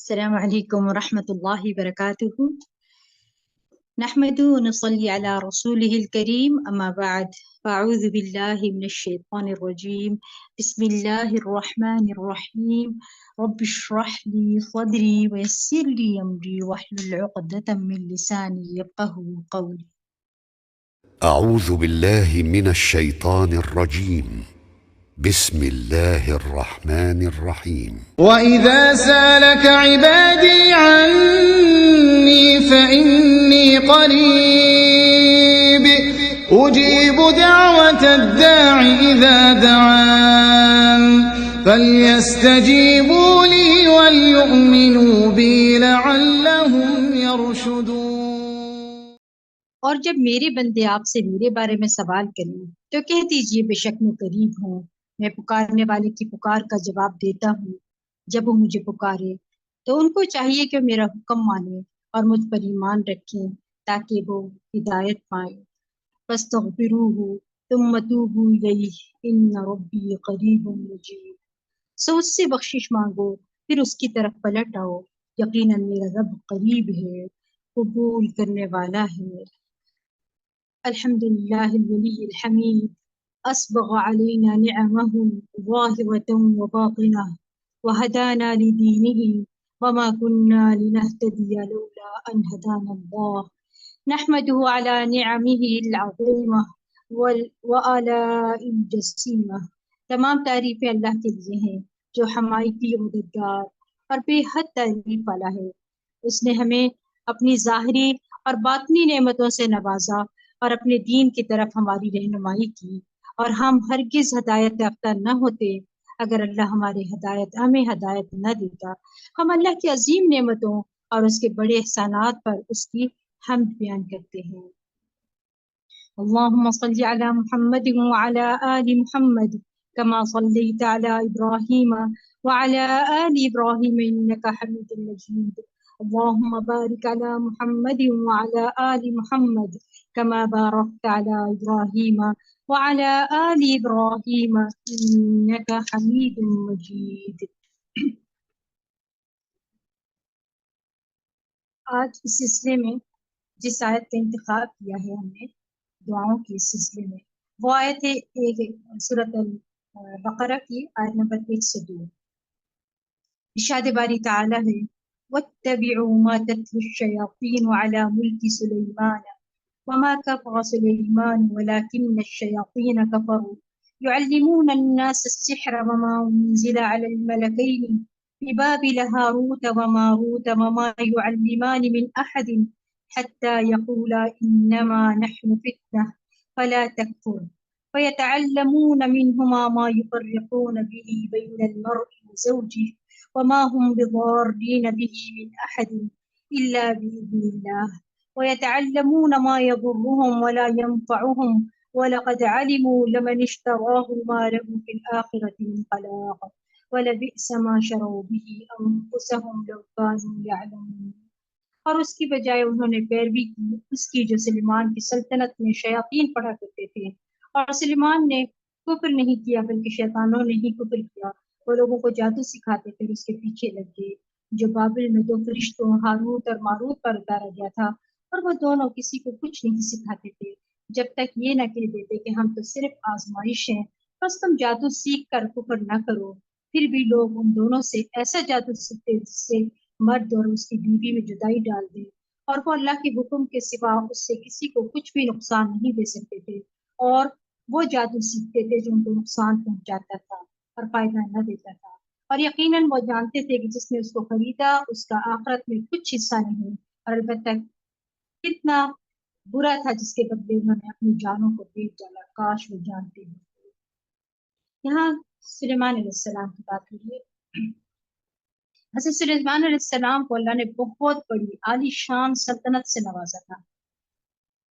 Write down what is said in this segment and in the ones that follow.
السلام عليكم ورحمة الله وبركاته. نحمد ونصلي على رسوله الكريم، أما بعد، فأعوذ بالله من الشيطان الرجيم. بسم الله الرحمن الرحيم. رب اشرح لي صدري ويسر لي أمري واحلل عقدة من لساني يفقهوا قولي. أعوذ بالله من الشيطان الرجيم. بسم الله الرحمن الرحيم. وإذا سالك عبادي عني فإني قريب أجيب دعوة الداع إذا دعان فليستجيبوا لي وليؤمنوا بي لعلهم يرشدون. اور جب میرے بندے آپ سے میرے بارے میں سوال کریں تو کہہ دیجئے بے شک میں قریب ہوں، میں پکارنے والے کی پکار کا جواب دیتا ہوں جب وہ مجھے پکارے۔ تو ان کو چاہیے کہ میرا حکم مانیں اور مجھ پر ایمان رکھیں تاکہ وہ ہدایت پائیں۔ فاستغفروہ ثم توبوا الیہ ان ربی قریب مجیب۔ سو اس سے بخشش مانگو پھر اس کی طرف پلٹ آؤ، یقیناً میرا رب قریب ہے، قبول کرنے والا ہے۔ الحمد لله الولي الحميد أسبغ علينا نعمه ظاهرة وباطنة وهدانا لدينه وما كنا لنهتدي لولا أن هدانا الله نحمده على نعمه العظيمة وآلاء الجسيمة۔ تمام تعریفیں اللہ کے لیے ہیں جو حمایتی مددگار اور بے حد تعریف والا ہے۔ اس نے ہمیں اپنی ظاہری اور باطنی نعمتوں سے نوازا اور اپنے دین کی طرف ہماری رہنمائی کی، اور ہم ہرگز ہدایت یافتہ نہ ہوتے اگر اللہ ہمیں ہدایت نہ دیتا۔ ہم اللہ کی عظیم نعمتوں اور اس کے بڑے احسانات پر اس کی حمد بیان کرتے ہیں۔ اللهم صل على محمد وعلى آل محمد كما صليت على إبراهيم وعلى آل إبراهيم إنك حميد مجيد۔ اللهم بارك على محمد وعلى آل محمد كما باركت على إبراهيم وعلى آل إبراهيم إنك حميد مجيد۔ آج اس سلسلے میں جس آیت کا انتخاب کیا ہے ہم نے دعاؤں کے سلسلے میں، وہ آیت ہے سورۃ البقرہ کی آیت نمبر 102۔ ارشاد باری تعالی ہے وَاتَّبِعُوا مَا تَتْلُو الشَّيَاطِينُ عَلَى مُلْكِ سُلَيْمَانَ وَمَا كَفَرَ سُلَيْمَانُ وَلَكِنَّ الشَّيَاطِينَ كَفَرُوا يُعَلِّمُونَ النَّاسَ السِّحْرَ وَمَا أُنزِلَ عَلَى الْمَلَكَيْنِ بِبَابِلَ هَارُوتَ وَمَارُوتَ وَمَا يُعَلِّمَانِ مِنْ أَحَدٍ حَتَّى يَقُولَا إِنَّمَا نَحْنُ فِتْنَةٌ فَلَا تَكْفُرْ فَيَتَعَلَّمُونَ مِنْهُمَا مَا يُفَرِّقُونَ بِهِ بَيْنَ الْمَرْءِ وَزَوْجِهِ وَمَا هُمْ بِضَارِّينَ بِهِ مِنْ أَحَدٍ إِلَّا بِإِذْنِ اللَّهِ وَيَتَعَلَّمُونَ مَا يَضُرُّهُمْ وَلَا يَنفَعُهُمْ وَلَقَدْ عَلِمُوا لَمَنِ اشْتَرَاهُ مَا لَهُ فِي الْآخِرَةِ مِنْ خَلَاقٍ وَلَبِئْسَ مَا شَرَوْا بِهِ أَنفُسَهُمْ لَوْ كَانُوا يَعْلَمُونَ۔ اور اس کی بجائے انہوں نے پیروی کی اس کی جو سلیمان کی سلطنت میں شیاطین پڑھا کرتے تھے، اور سلیمان نے کفر نہیں کیا بلکہ شیطانوں نے ہی کفر کیا۔ وہ لوگوں کو جادو سکھاتے پھر اس کے پیچھے لگ گئے جو بابل میں 2 فرشتوں ہاروت اور ماروت پر اتارا گیا تھا، اور وہ دونوں کسی کو کچھ نہیں سکھاتے تھے جب تک یہ نہ کہہ دیتے کہ ہم تو صرف آزمائش ہیں، بس تم جادو سیکھ کر کفر نہ کرو۔ پھر بھی لوگ ان دونوں سے ایسا جادو سیکھتے جس سے مرد اور اس کی بیوی میں جدائی ڈال دے، اور وہ اللہ کے حکم کے سوا اس سے کسی کو کچھ بھی نقصان نہیں دے سکتے تھے، اور وہ جادو سیکھتے تھے جو ان کو نقصان پہنچاتا تھا اور فائدہ نہ دیتا تھا، اور یقیناً وہ جانتے تھے کہ جس نے اس کو خریدا اس کا آخرت میں کچھ حصہ نہیں، اور البتہ کتنا برا تھا جس کے بدلے انہوں نے اپنی جانوں کو بیچ ڈالا، کاش وہ جانتے ہیں۔ یہاں سلیمان علیہ السلام کی بات ہوئی ہے۔ حضرت سلیمان علیہ السلام کو اللہ نے بہت بڑی عالی شان سلطنت سے نوازا تھا،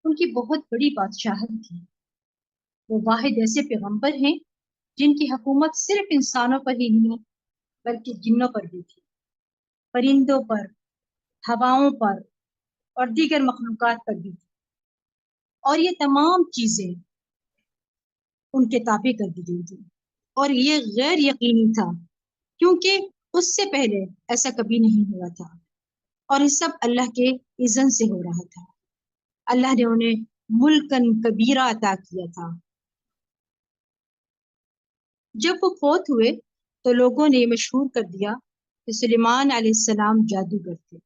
ان کی بہت بڑی بادشاہت تھی۔ وہ واحد ایسے پیغمبر ہیں جن کی حکومت صرف انسانوں پر ہی نہیں بلکہ جنوں پر بھی تھی، پرندوں پر، ہواؤں پر اور دیگر مخلوقات پر بھی تھی، اور یہ تمام چیزیں ان کے تابع کر دی گئی تھی، اور یہ غیر یقینی تھا کیونکہ اس سے پہلے ایسا کبھی نہیں ہوا تھا، اور یہ سب اللہ کے اذن سے ہو رہا تھا۔ اللہ نے انہیں ملکن کبیرہ عطا کیا تھا۔ جب وہ فوت ہوئے تو لوگوں نے یہ مشہور کر دیا کہ سلیمان علیہ السلام جادوگر تھے،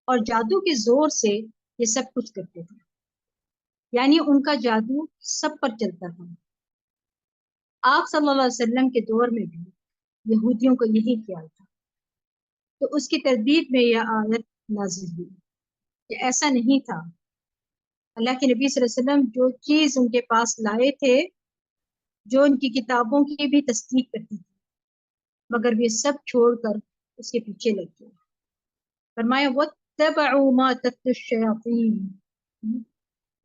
اور جادو کے زور سے یہ سب کچھ کرتے تھے، یعنی ان کا جادو سب پر چلتا تھا۔ آپ صلی اللہ علیہ وسلم کے دور میں بھی یہودیوں کو یہی خیال تھا، تو اس کی تردید میں یہ آیت نازل ہوئی کہ ایسا نہیں تھا۔ اللہ کے نبی صلی اللہ علیہ وسلم جو چیز ان کے پاس لائے تھے، جو ان کی کتابوں کی بھی تصدیق کرتی تھی، مگر وہ سب چھوڑ کر اس کے پیچھے لگ گئے۔ فرمایا وَاتَّبَعُوا مَا تَتْلُو الشَّيَاطِينُ،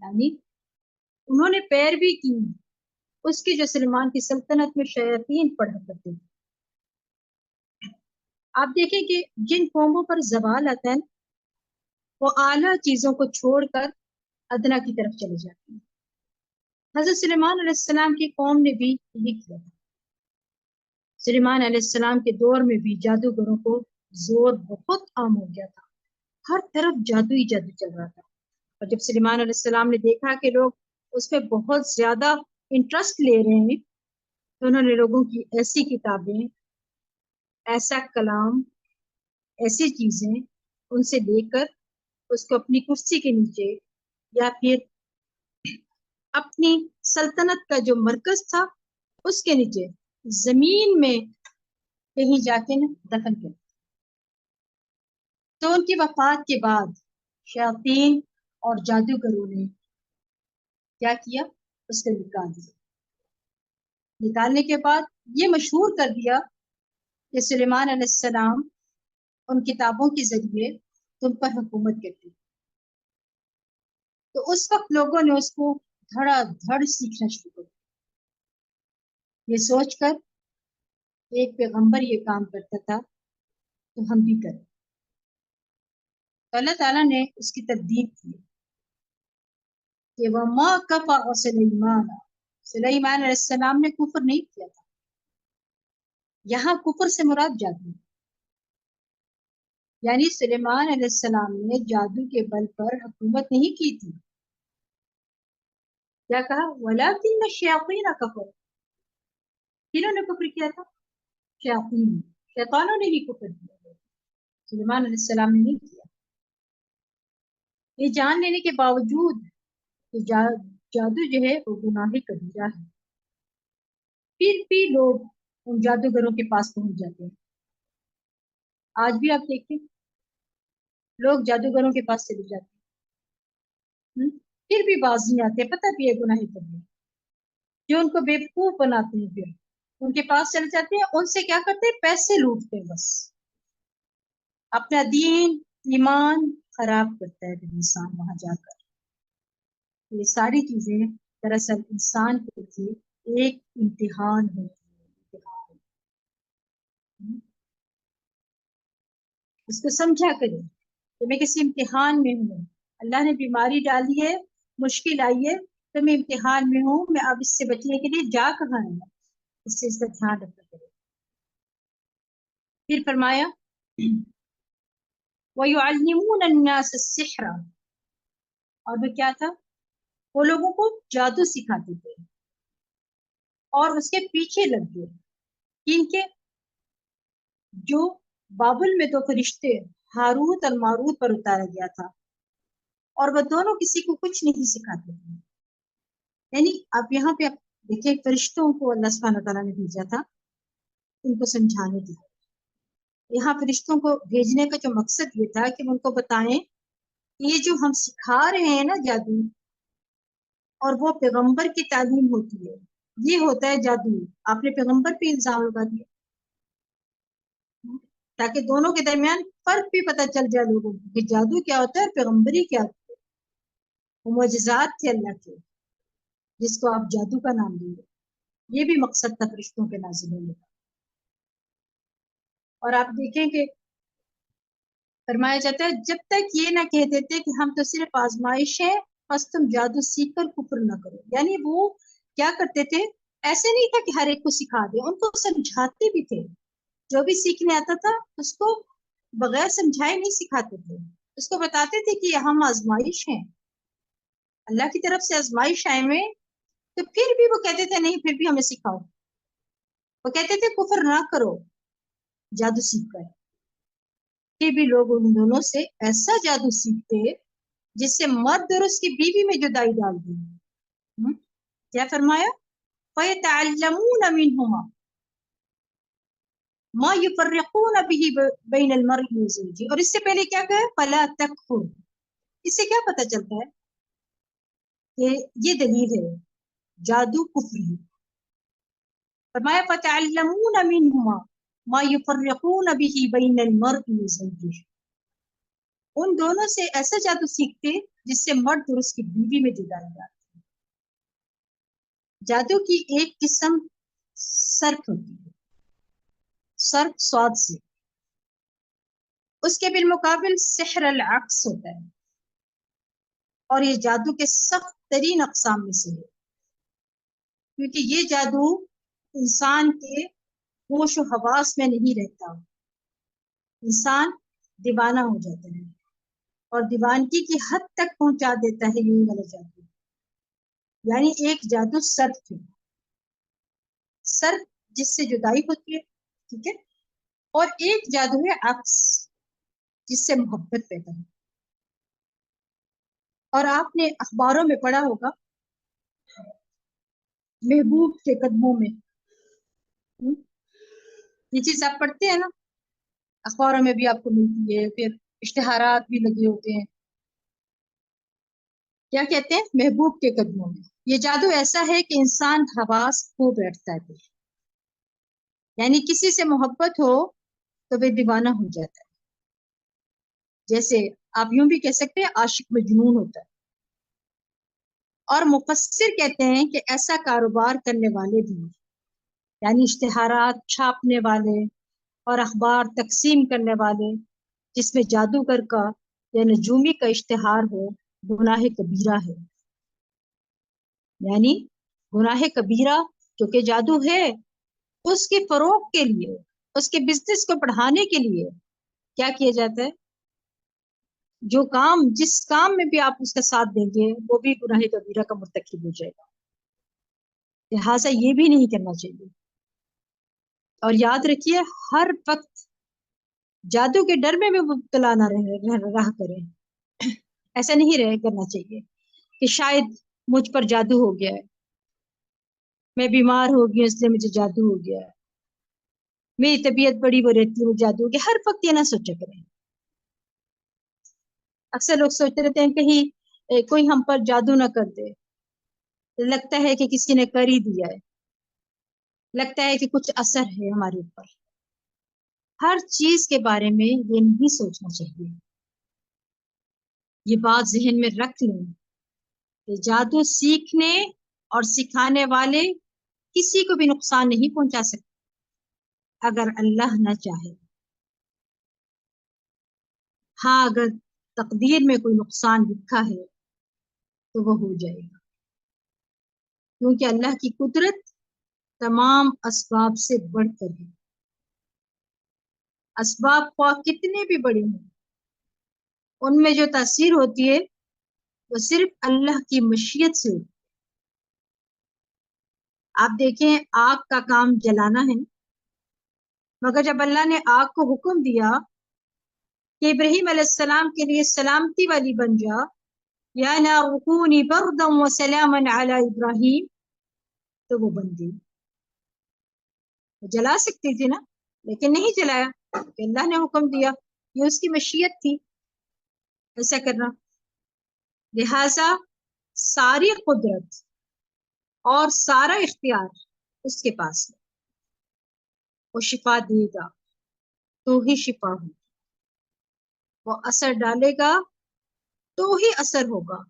یعنی انہوں نے پیروی کی اس کی جو سلیمان کی سلطنت میں شیاطین پڑھا کرتے تھے۔ آپ دیکھیں کہ جن قوموں پر زوال آتا ہے وہ اعلیٰ چیزوں کو چھوڑ کر ادنا کی طرف چلے جاتے ہیں۔ حضرت سلیمان علیہ السلام کی قوم نے بھی یہی کیا تھا۔ سلیمان علیہ السلام کے دور میں بھی جادوگروں کو زور بہت عام ہو گیا تھا، ہر طرف جادو ہی جادو چل رہا تھا۔ اور جب سلیمان علیہ السلام نے دیکھا کہ لوگ اس میں بہت زیادہ انٹرسٹ لے رہے ہیں، تو انہوں نے لوگوں کی ایسی کتابیں، ایسا کلام، ایسی چیزیں ان سے لے کر اس کو اپنی کرسی کے نیچے یا پھر اپنی سلطنت کا جو مرکز تھا اس کے نیچے زمین میں کہیں جا کے دفن کر۔ تو ان کی وفات کے بعد شیاطین اور جادوگروں نے کیا کیا؟ اس کو نکال دیا۔ نکالنے کے بعد یہ مشہور کر دیا کہ سلیمان علیہ السلام ان کتابوں کے ذریعے تم پر حکومت کرتے۔ تو اس وقت لوگوں نے اس کو دھڑا دھڑ سیکھنا شروع کر دیا، یہ سوچ کر ایک پیغمبر یہ کام کرتا تھا تو ہم بھی کریں۔ تو اللہ تعالیٰ نے اس کی تردید کی کہ وَمَا كَفَرَ سُلَيْمَانَ، سلیمان علیہ السلام نے کفر نہیں کیا تھا۔ یہاں کفر سے مراد جادو، یعنی سلیمان علیہ السلام نے جادو کے بل پر حکومت نہیں کی تھی۔ کیا کہا؟ وَلَكِنَّ الشَّيَاطِينَ كَفَرُوا، کنہوں نے کفر کیا تھا؟ شیاطین، شیطانوں نے ہی کفر کیا، سلیمان علیہ السلام نے نہیں کیا۔ یہ جان لینے کے باوجود کہ جادو جو ہے وہ گناہ کبیرہ ہے، پھر بھی لوگ ان جادوگروں کے پاس پہنچ جاتے ہیں۔ آج بھی آپ دیکھیں لوگ جادوگروں کے پاس چلے جاتے ہیں، پھر بھی باز نہیں آتے، پتہ بھی ہے گناہ کبیرہ، جو ان کو بیوقوف بناتے ہیں، پھر ان کے پاس چلے جاتے ہیں، ان سے کیا کرتے ہیں؟ پیسے لوٹتے ہیں، بس اپنا دین ایمان خراب کرتا ہے پھر انسان وہاں جا کر۔ یہ ساری چیزیں دراصل انسان کے لیے ایک امتحان ہے، امتحان۔ اس کو سمجھا کریں کہ میں کسی امتحان میں ہوں، اللہ نے بیماری ڈالی ہے، مشکل آئی ہے، تو میں امتحان میں ہوں، میں اب اس سے بچنے کے لیے جا کہاں ہے، اس سے اس کا دھیان رکھا کریں۔ پھر فرمایا وَيُعَلِّمُونَ النَّاسَ السِّحْرَ، اور وہ کیا تھا؟ وہ لوگوں کو جادو سکھاتے تھے، اور اس کے پیچھے لگ گئے کیونکہ جو بابل میں دو فرشتے ہاروت اور ماروت پر اتارا گیا تھا، اور وہ دونوں کسی کو کچھ نہیں سکھاتے تھے۔ یعنی آپ یہاں پہ دیکھیں فرشتوں کو اللہ سبحانہ تعالیٰ نے بھیجا تھا ان کو سمجھانے کے لیے۔ یہاں فرشتوں کو بھیجنے کا جو مقصد یہ تھا کہ ان کو بتائیں کہ یہ جو ہم سکھا رہے ہیں نا جادو، اور وہ پیغمبر کی تعلیم ہوتی ہے، یہ ہوتا ہے جادو، آپ نے پیغمبر پہ الزام لگا دیا، تاکہ دونوں کے درمیان فرق بھی پتہ چل جائے لوگوں کو کہ جادو کیا ہوتا ہے اور پیغمبری کیا ہوتا ہے۔ وہ معجزات تھے اللہ کے جس کو آپ جادو کا نام دیں گے، یہ بھی مقصد تھا فرشتوں کے نازل ہونے کا۔ اور آپ دیکھیں کہ فرمایا جاتا ہے جب تک یہ نہ کہہ دیتے کہ ہم تو صرف آزمائش ہے، بس تم جادو سیکھ کر کفر نہ کرو، یعنی وہ کیا کرتے تھے؟ ایسے نہیں تھا کہ ہر ایک کو سکھا دے، ان کو سمجھاتے بھی تھے جو بھی سیکھنے آتا تھا اس کو بغیر سمجھائے نہیں سکھاتے تھے، اس کو بتاتے تھے کہ ہم آزمائش ہیں، اللہ کی طرف سے آزمائش آئے ہوئے، تو پھر بھی وہ کہتے تھے نہیں پھر بھی ہمیں سکھاؤ، وہ کہتے تھے کفر نہ کرو جادو سیکھ کر، پھر بھی لوگ ان دونوں سے ایسا جادو سیکھتے جس سے مرد اور اس کی بیوی میں جدائی ڈال دی۔ کیا فرمایا؟ فَيَتَعَلَّمُونَ مِنْهُمَا مَا يُفَرِّقُونَ بِهِ بَيْنَ الْمَرْءِ وَزَوْجِهِ، اور اس سے پہلے کیا کہا؟ فَلَا تَكْفُرْ۔ اس سے کیا پتہ چلتا ہے کہ یہ دلیل ہے جادو کفر ہے۔ فرمایا فَتَعَلَّمُونَ مِنْهُمَا مَا يُفَرِّقُونَ بِهِ بَيْنَ الْمَرْءِ وَزَوْجِهِ، ان دونوں سے ایسا جادو سیکھتے جس سے مرد اور اس کی بیوی میں جدائی آتی۔ جادو کی ایک قسم سرک ہوتی ہے، سرک سواد سے، اس کے بالمقابل سحر العکس ہوتا ہے، اور یہ جادو کے سخت ترین اقسام میں سے ہے، کیونکہ یہ جادو انسان کے ہوش و حواس میں نہیں رہتا، انسان دیوانہ ہو جاتا ہے اور دیوانگی کی حد تک پہنچا دیتا ہے یہ والا جادو۔ یعنی ایک جادو سرک ہے، سرک جس سے جدائی ہوتی ہے، ٹھیک ہے، اور ایک جادو ہے عکس جس سے محبت پیدا ہے۔ اور آپ نے اخباروں میں پڑھا ہوگا محبوب کے قدموں میں، یہ چیز آپ پڑھتے ہیں نا، اخباروں میں بھی آپ کو ملتی ہے، پھر اشتہارات بھی لگے ہوتے ہیں، کیا کہتے ہیں؟ محبوب کے قدموں میں۔ یہ جادو ایسا ہے کہ انسان حواس کھو بیٹھتا ہے، یعنی کسی سے محبت ہو تو وہ دیوانہ ہو جاتا ہے، جیسے آپ یوں بھی کہہ سکتے ہیں عاشق مجنون ہوتا ہے۔ اور مفسر کہتے ہیں کہ ایسا کاروبار کرنے والے بھی، یعنی اشتہارات چھاپنے والے اور اخبار تقسیم کرنے والے جس میں جادوگر کا یا نجومی کا اشتہار ہو، گناہ کبیرہ ہے۔ یعنی گناہ کبیرہ جو کہ جادو ہے، اس کے فروغ کے لیے، اس کے بزنس کو بڑھانے کے لیے کیا کیا جاتا ہے؟ جو کام، جس کام میں بھی آپ اس کا ساتھ دیں گے وہ بھی گناہ کبیرہ کا مرتکب ہو جائے گا، لہٰذا یہ بھی نہیں کرنا چاہیے۔ اور یاد رکھیے ہر وقت جادو کے ڈر میں بھی مبتلا نہ رہا کریں، ایسا نہیں کرنا چاہیے کہ شاید مجھ پر جادو ہو گیا ہے، میں بیمار ہو گئی اس لیے مجھے جادو ہو گیا ہے، میری طبیعت بڑی وہ رہتی ہے جادو ہو گیا، ہر وقت یہ نہ سوچا کریں۔ اکثر لوگ سوچتے رہتے ہیں کہیں کوئی ہم پر جادو نہ کر دے، لگتا ہے کہ کسی نے کر ہی دیا ہے، لگتا ہے کہ کچھ اثر ہے ہمارے اوپر۔ ہر چیز کے بارے میں یہ نہیں سوچنا چاہیے، یہ بات ذہن میں رکھ لیں کہ جادو سیکھنے اور سکھانے والے کسی کو بھی نقصان نہیں پہنچا سکتے اگر اللہ نہ چاہے۔ ہاں اگر تقدیر میں کوئی نقصان لکھا ہے تو وہ ہو جائے گا، کیونکہ اللہ کی قدرت تمام اسباب سے بڑھ کر ہے۔ اسباب خواہ کتنے بھی بڑے ہیں، ان میں جو تاثیر ہوتی ہے وہ صرف اللہ کی مشیت سے ہوتی ہے۔ آپ دیکھیں آگ کا کام جلانا ہے، مگر جب اللہ نے آگ کو حکم دیا کہ ابراہیم علیہ السلام کے لیے سلامتی والی بن جا، یا نار کونی بردا وسلاما علی ابراہیم، تو وہ بن گئی۔ وہ جلا سکتی تھی نا، لیکن نہیں جلایا کہ اللہ نے حکم دیا، یہ اس کی مشیت تھی ایسا کرنا۔ لہذا ساری قدرت اور سارا اختیار اس کے پاس ہے، وہ شفا دے گا تو ہی شفا ہوگی، وہ اثر ڈالے گا تو ہی اثر ہوگا،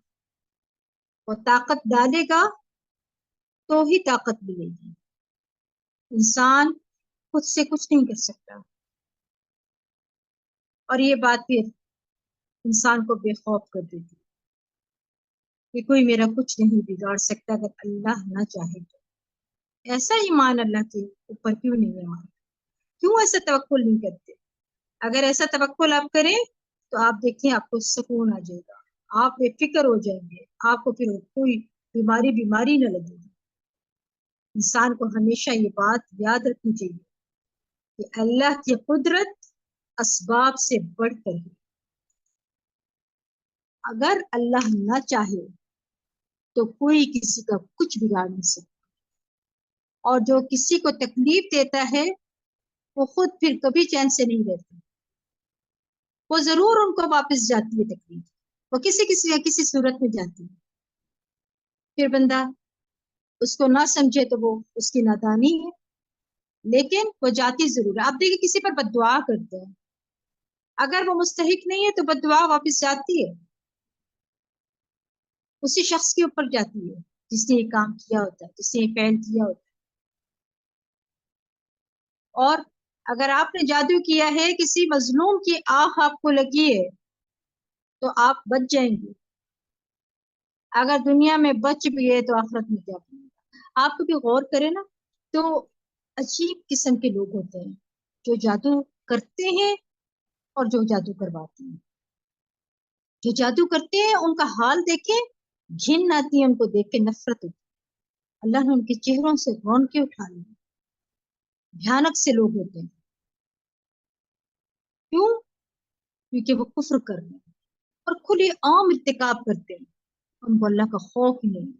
وہ طاقت ڈالے گا تو ہی طاقت ملے گی۔ انسان خود سے کچھ نہیں کر سکتا، اور یہ بات پھر انسان کو بے خوف کر دیتی کہ کوئی میرا کچھ نہیں بگاڑ سکتا اگر اللہ نہ چاہے تو۔ ایسا ایمان اللہ کے اوپر کیوں نہیں ہے ہمارا کیوں ایسا توکل نہیں کرتے؟ اگر ایسا توکل آپ کریں تو آپ دیکھیں آپ کو سکون آ جائے گا، آپ بے فکر ہو جائیں گے، آپ کو پھر کوئی بیماری نہ لگے گی۔ انسان کو ہمیشہ یہ بات یاد رکھنی چاہیے کہ اللہ کی قدرت اسباب سے بڑھ کر ہے۔ اگر اللہ نہ چاہے تو کوئی کسی کا کچھ بگاڑ نہیں سکتا، اور جو کسی کو تکلیف دیتا ہے وہ خود پھر کبھی چین سے نہیں رہتا، وہ ضرور ان کو واپس جاتی ہے تکلیف، وہ کسی صورت میں جاتی ہے۔ پھر بندہ اس کو نہ سمجھے تو وہ اس کی نادانی ہے، لیکن وہ جاتی ضرور ہے۔ آپ دیکھیں کسی پر بد دعا کرتے ہیں، اگر وہ مستحق نہیں ہے تو بد دعا واپس جاتی ہے، اسی شخص کے اوپر جاتی ہے جس نے یہ کام کیا ہوتا ہے، جس نے یہ فعل کیا ہوتا ہے۔ اور اگر آپ نے جادو کیا ہے، کسی مظلوم کی آہ آپ کو لگی ہے تو آپ بچ جائیں گے، اگر دنیا میں بچ بھی گئے تو آخرت میں کیا کریں گے؟ آپ کو بھی غور کریں نا، تو عجیب قسم کے لوگ ہوتے ہیں جو جادو کرتے ہیں اور جو جادو کرواتے ہیں۔ جو جادو کرتے ہیں ان کا حال دیکھیں، گھن آتی ہے ان کو دیکھ کے، نفرت ہوتی ہے۔ اللہ نے ان کے چہروں سے رونقیں اٹھا لی، بھیانک سے لوگ ہوتے ہیں۔ کیوں؟ کیونکہ وہ کفر کر رہے ہیں اور کھلے عام ارتکاب کرتے ہیں، ان کو اللہ کا خوف نہیں،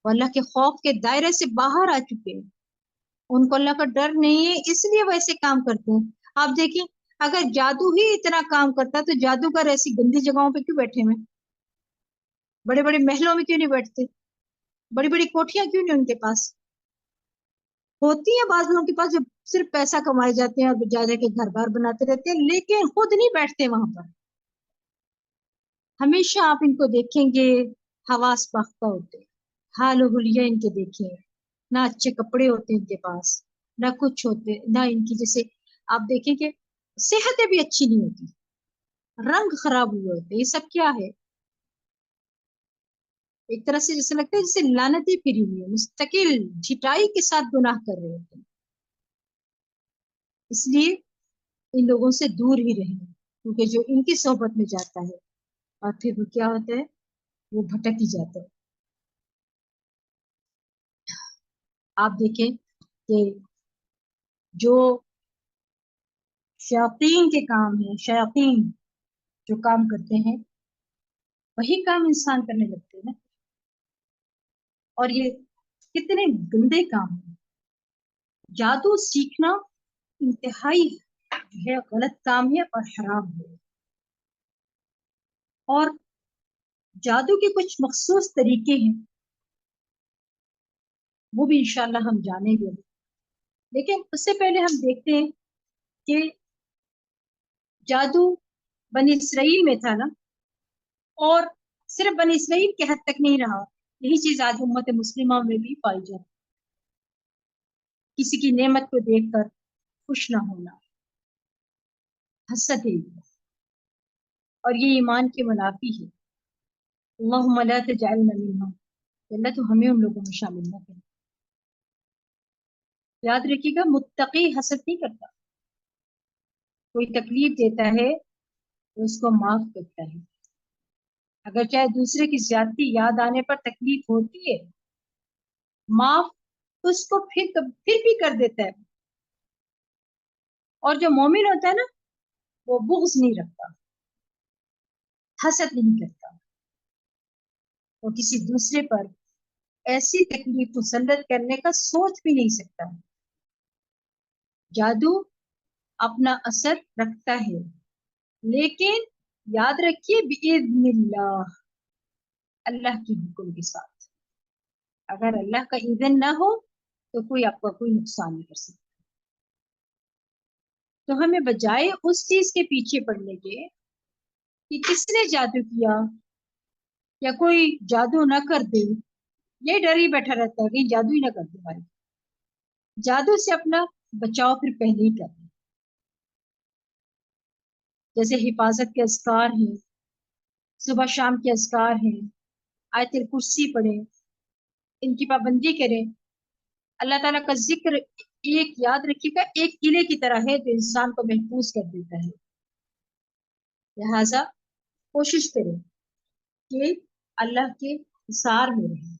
وہ اللہ کے خوف کے دائرے سے باہر آ چکے ہیں، ان کو اللہ کا ڈر نہیں ہے، اس لیے وہ ایسے کام کرتے ہیں۔ آپ دیکھیں اگر جادو ہی اتنا کام کرتا تو جادوگر ایسی گندی جگہوں پہ کیوں بیٹھے ہوئے؟ بڑے بڑے محلوں میں کیوں نہیں بیٹھتے؟ بڑی بڑی کوٹھیاں کیوں نہیں ان کے پاس؟ ہوتی ہیں بعض لوگوں کے پاس جو صرف پیسہ کمائے جاتے ہیں اور جا کے گھر بار بناتے رہتے ہیں، لیکن خود نہیں بیٹھتے وہاں پر۔ ہمیشہ آپ ان کو دیکھیں گے حواس باختہ ہوتے ہیں، حال و حلیہ ان کے دیکھیں، نہ اچھے کپڑے ہوتے ان کے پاس، نہ کچھ ہوتے، نہ ان کی جیسے آپ دیکھیں کہ صحتیں بھی اچھی نہیں ہوتی، رنگ خراب ہوئے ہوتے۔ یہ سب کیا ہے؟ ایک طرح سے جیسے لگتا ہے جیسے لعنتیں پھری ہوئی ہے، مستقل جھٹائی کے ساتھ گناہ کر رہے ہوتے ہیں۔ اس لیے ان لوگوں سے دور ہی رہیں، کیونکہ جو ان کی صحبت میں جاتا ہے اور پھر وہ کیا ہوتا ہے، وہ بھٹک ہی جاتا ہے۔ آپ دیکھیں کہ جو شیاطین کے کام ہیں، شیاطین جو کام کرتے ہیں وہی کام انسان کرنے لگتے ہیں نا، اور یہ کتنے گندے کام ہیں۔ جادو سیکھنا انتہائی جو ہے غلط کام ہے اور حرام ہے، اور جادو کے کچھ مخصوص طریقے ہیں وہ بھی انشاءاللہ ہم جانیں گے، لیکن اس سے پہلے ہم دیکھتے ہیں کہ جادو بنی اسرائیل میں تھا نا، اور صرف بنی اسرائیل کے حد تک نہیں رہا، یہی چیز آج امت مسلمہ میں بھی پائی جاتی، کسی کی نعمت کو دیکھ کر خوش نہ ہونا، حسد ہے، اور یہ ایمان کے منافی ہے۔ اللہم لا تجعلنا منہم، اللہ تو ہمیں ان لوگوں میں شامل نہ کرے۔ یاد رکھیے گا متقی حسد نہیں کرتا، کوئی تکلیف دیتا ہے تو اس کو معاف کرتا ہے، اگر چاہے دوسرے کی زیادتی یاد آنے پر تکلیف ہوتی ہے، معاف اس کو پھر بھی کر دیتا ہے۔ اور جو مومن ہوتا ہے نا وہ بغض نہیں رکھتا، حسد نہیں کرتا، وہ کسی دوسرے پر ایسی تکلیف مسلط کرنے کا سوچ بھی نہیں سکتا۔ جادو اپنا اثر رکھتا ہے، لیکن یاد رکھیے بِإِذْنِ اللہ، اللہ کے حکم کے ساتھ۔ اگر اللہ کا اذن نہ ہو تو کوئی آپ کا کوئی نقصان نہیں کر سکتا۔ تو ہمیں بجائے اس چیز کے پیچھے پڑنے کے کہ کس نے جادو کیا یا کوئی جادو نہ کر دے، یہ ڈر ہی بیٹھا رہتا ہے کہ جادو ہی نہ کر دے بھائی، جادو سے اپنا بچاؤ پھر پہلے ہی کر دیں، جیسے حفاظت کے اذکار ہیں، صبح شام کے اذکار ہیں، آیت الکرسی پڑھیں، ان کی پابندی کریں، اللہ تعالیٰ کا ذکر ایک یاد رکھیے گا ایک قلعے کی طرح ہے جو انسان کو محفوظ کر دیتا ہے. لہذا کوشش کریں کہ اللہ کے حصار میں رہیں.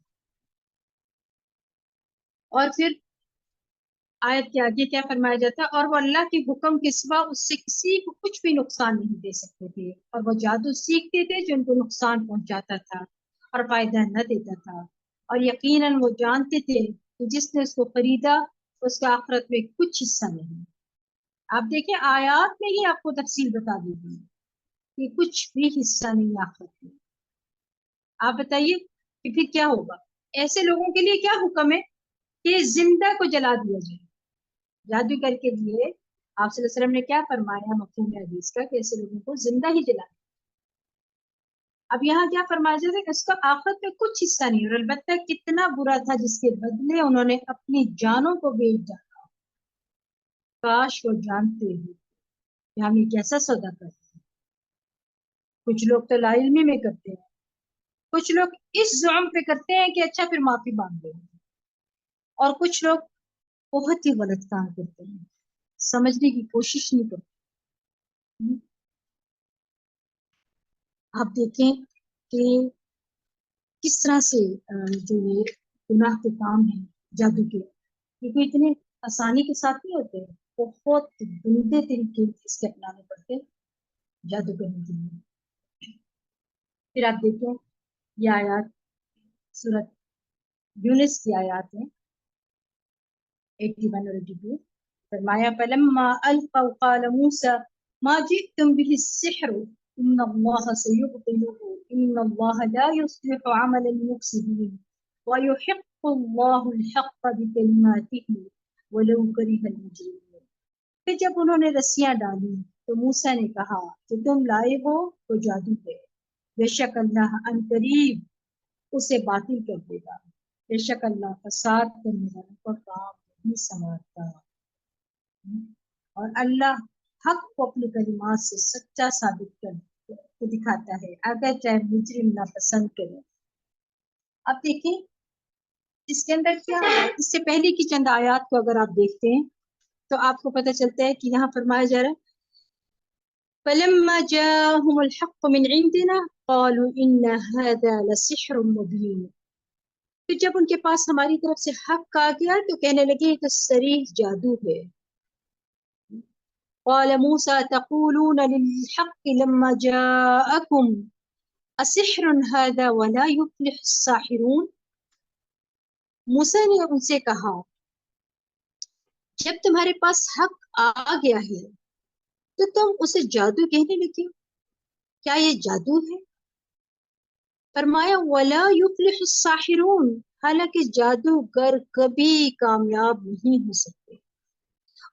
اور پھر آیت کے آگے کیا فرمایا جاتا ہے؟ اور وہ اللہ کے حکم کے سوا اس سے کسی کو کچھ بھی نقصان نہیں دے سکتے تھے، اور وہ جادو سیکھتے تھے جو ان کو نقصان پہنچاتا تھا اور فائدہ نہ دیتا تھا، اور یقیناً وہ جانتے تھے کہ جس نے اس کو خریدا اس کا آخرت میں کچھ حصہ نہیں. آپ دیکھیں آیات میں ہی آپ کو تفصیل بتا دی گئی کہ کچھ بھی حصہ نہیں آخرت میں. آپ بتائیے کہ پھر کیا ہوگا؟ ایسے لوگوں کے لیے کیا حکم ہے کہ زندہ کو جلا دیا جائے. جادوگر کے لیے آپ صلی اللہ علیہ وسلم نے کیا فرمایا مفہوم حدیث کا کہ ایسے لوگوں کو زندہ ہی جلا. اب یہاں کیا فرمایا جاتا ہے کہ اس کا آخرت میں کچھ حصہ نہیں، اور البتہ کتنا برا تھا جس کے بدلے انہوں نے اپنی جانوں کو بیچ ڈالا. کاش وہ جانتے ہو کہ ہم یہ کیسا سودا کرتے ہیں. کچھ لوگ تو لا علمی میں کرتے ہیں، کچھ لوگ اس زعم پہ کرتے ہیں کہ اچھا پھر معافی مانگ لیں، اور کچھ لوگ بہت ہی غلط کام کرتے ہیں، سمجھنے کی کوشش نہیں کرتے. آپ دیکھیں کہ کس طرح سے جو یہ گناہ کے کام ہیں جادو کے، کیونکہ اتنے آسانی کے ساتھ نہیں ہوتے، بہت گندے طریقے اس کے اپنانے پڑتے جادو کرنے کے لیے. پھر آپ دیکھیں یہ آیات سورۃ یونس کی آیات ہیں 81 اور 82. فرمایا فلما القوا قال موسى ما جئتم به السحر ان الله سيبطله ان الله لا يصلح عمل المفسدين ويحق الله الحق بكلماته ولو كره المجرمون. پھر جب انہوں نے رسیاں ڈالی تو موسیٰ نے کہا کہ تم لائے ہو تو جادو ہے، بے شک اللہ ان قریب اسے باطل کر دے گا، بے شک اللہ فساد کرنے والوں کا کام نہیں سنوارتا. اور اللہ حق کو اپنی کلمات سے سچا ثابت کر دکھاتا ہے اگر چاہے مجرم ناپسند کرے. اب دیکھیں اس کے اندر کیا ہے، اس سے پہلے کی چند آیات کو اگر آپ دیکھتے ہیں تو آپ کو پتہ چلتا ہے کہ یہاں فرمایا جا رہا ہے فَلَمَّا جَاءَهُمُ الْحَقُّ مِنْ عِنْدِنَا قَالُوا إِنَّ هَذَا لَسِحْرٌ مُبِينٌ. پھر جب ان کے پاس ہماری طرف سے حق آ گیا تو کہنے لگے کہ صریح جادو ہے. قال موسى تقولون للحق لما جاءكم أسحر هذا ولا يفلح الساحرون. موسیٰ نے ان سے کہا جب تمہارے پاس حق آ گیا ہے تو تم اسے جادو کہنے لگے، کیا یہ جادو ہے؟ فرمایا ولا يفلح الساحرون، حالانکہ جادوگر کبھی کامیاب نہیں ہو سکتے.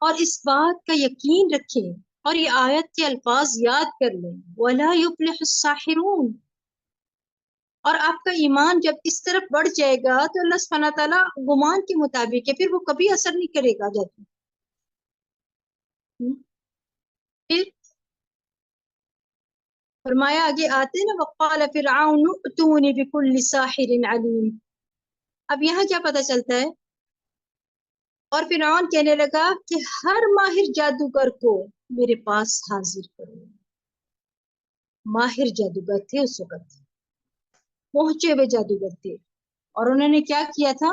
اور اس بات کا یقین رکھیں اور یہ آیت کے الفاظ یاد کر لیں وَلَا يُفْلِحُ السَّاحِرُونَ. اور آپ کا ایمان جب اس طرف بڑھ جائے گا تو اللہ سبحانہ تعالیٰ گمان کے مطابق ہے، پھر وہ کبھی اثر نہیں کرے گا. جادو پھر فرمایا آگے آتے نا وَقَالَ فِرْعَوْنُ ائْتُونِي بِكُلِّ سَاحِرٍ عَلِيمٍ. اب یہاں کیا پتہ چلتا ہے؟ اور فرعون کہنے لگا کہ ہر ماہر جادوگر کو میرے پاس حاضر کرو. ماہر جادوگر تھے اس وقت، پہنچے ہوئے جادوگر تھے. اور انہوں نے کیا کیا تھا؟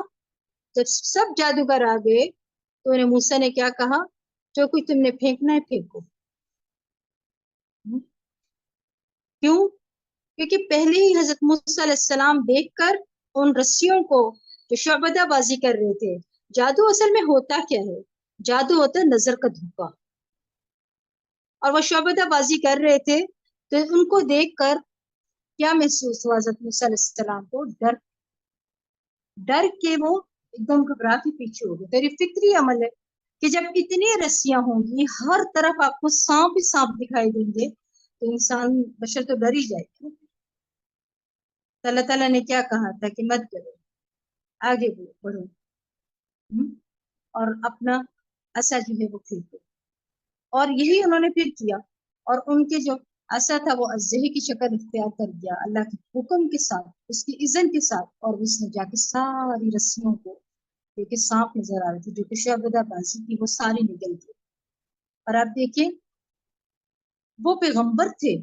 جب سب جادوگر آ گئے تو انہیں موسیٰ نے کیا کہا؟ جو کچھ تم نے پھینکنا ہے پھینکو. کیوں؟ کیونکہ پہلے ہی حضرت موسیٰ علیہ السلام دیکھ کر ان رسیوں کو جو شعبدہ بازی کر رہے تھے. جادو اصل میں ہوتا کیا ہے؟ جادو ہوتا ہے نظر کا دھوکا. اور وہ شعبدہ بازی کر رہے تھے تو ان کو دیکھ کر کیا محسوس ہوا حضرت موسیٰ علیہ السلام کو؟ ڈر کے وہ ایک دم گھبرا کے پیچھے ہو گئے. تیری فطری عمل ہے کہ جب اتنی رسیاں ہوں گی ہر طرف آپ کو سانپ ہی سانپ دکھائی دیں گے تو انسان بشر تو ڈر ہی جائے گا. اللہ تعالیٰ نے کیا کہا تھا کہ مت کرو، آگے بڑھو اور اپنا عصا جو ہے وہ پھینکو. اور یہی انہوں نے پھر کیا، اور ان کے جو عصا تھا وہ اژدہے کی شکل اختیار کر گیا اللہ کے حکم کے ساتھ، اس کی اذن کے ساتھ، اور اس نے جا کے ساری رسیوں کو دیکھیں سانپ نظر آ رہے تھے، جو کہ شعبدہ بازی تھی وہ ساری نکل گئی. اور آپ دیکھیں وہ پیغمبر تھے،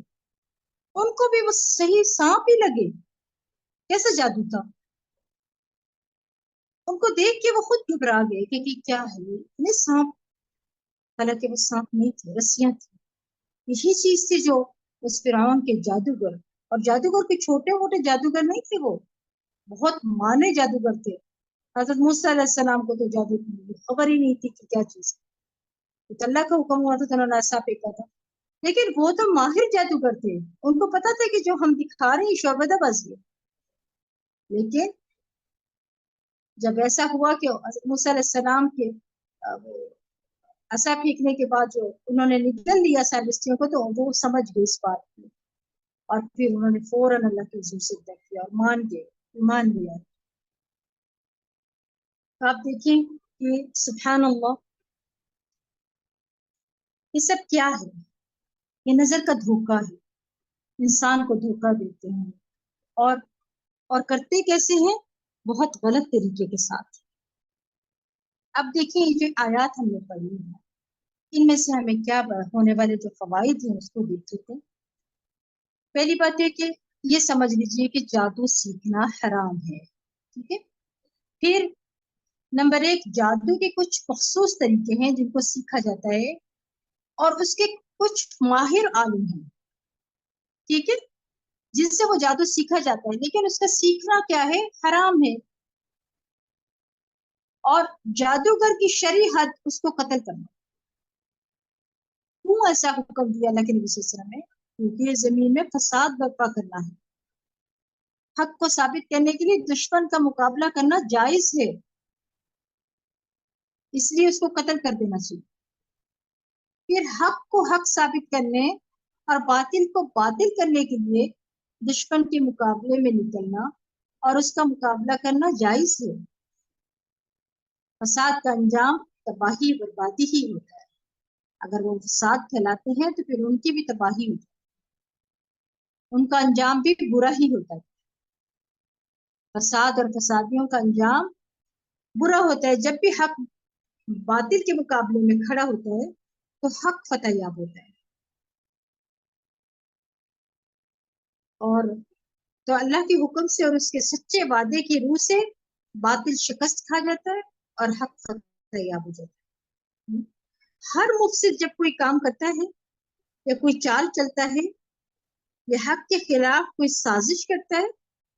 ان کو بھی وہ صحیح سانپ ہی لگے. کیسا جادو تھا؟ ان کو دیکھ کے وہ خود گھبرا گئے کہ کیا ہے یہ اتنے سانپ. حالانکہ وہ سانپ نہیں تھے، رسیاں تھیں. یہی چیز تھی جو اس فرعون کے جادوگر، اور جادوگر کے چھوٹے موٹے جادوگر نہیں تھے، وہ بہت مانے جادوگر تھے. حضرت موسیٰ علیہ السلام کو تو جادو کی خبر ہی نہیں تھی کہ کیا چیز ہے. تو اللہ کا حکم ہوا تھا تو انہوں نے ایسا پھینکا تھا. لیکن وہ تو ماہر جادوگر تھے، ان کو پتا تھا کہ جو ہم دکھا رہے ہیں شعبدہ بازی ہے. لیکن جب ایسا ہوا کہ حضرت موسیٰ علیہ السلام کے عصا پھینکنے کے بعد جو انہوں نے نگل لیا سائنسٹیوں کو، تو وہ سمجھ گئے اس بات کو، اور پھر انہوں نے فوراً اللہ کے حضور سجدہ کیا اور مان لیا. آپ دیکھیں کہ سبحان اللہ، یہ سب کیا ہے؟ یہ نظر کا دھوکہ ہے. انسان کو دھوکہ دیتے ہیں اور کرتے کیسے ہیں؟ بہت غلط طریقے کے ساتھ. اب دیکھیں یہ جو آیات ہم نے پڑھی ہیں، ان میں سے ہمیں کیا ہونے والے جو فوائد ہیں اس کو دیکھ لیتے ہیں. پہلی بات یہ کہ یہ سمجھ لیجئے کہ جادو سیکھنا حرام ہے. ٹھیک ہے. پھر نمبر 1، جادو کے کچھ مخصوص طریقے ہیں جن کو سیکھا جاتا ہے، اور اس کے کچھ ماہر عالم ہیں، ٹھیک ہے، جن سے وہ جادو سیکھا جاتا ہے، لیکن اس کا سیکھنا کیا ہے؟ حرام ہے. اور جادوگر کی شرعی حد اس کو قتل کرنا. کیوں ایسا حکم دیا اللہ کے نبی صلی اللہ علیہ وسلم نے؟ کیونکہ زمین میں فساد برپا کرنا ہے. حق کو ثابت کرنے کے لیے دشمن کا مقابلہ کرنا جائز ہے، اس لیے اس کو قتل کر دینا چاہیے. پھر حق کو حق ثابت کرنے اور باطل کو باطل کرنے کے لیے دشمن کے مقابلے میں نکلنا اور اس کا مقابلہ کرنا جائز ہے. فساد کا انجام تباہی بربادی ہی ہوتا ہے. اگر وہ فساد پھیلاتے ہیں تو پھر ان کی بھی تباہی ہوتی ہے، ان کا انجام بھی برا ہی ہوتا ہے. فساد اور فسادیوں کا انجام برا ہوتا ہے. جب بھی حق باطل کے مقابلے میں کھڑا ہوتا ہے تو حق فتح یاب ہوتا ہے. اور تو اللہ کے حکم سے اور اس کے سچے وعدے کی روح سے باطل شکست کھا جاتا ہے اور حق فتح یاب ہو جاتا ہے. ہر مفسد جب کوئی کام کرتا ہے یا کوئی چال چلتا ہے یا حق کے خلاف کوئی سازش کرتا ہے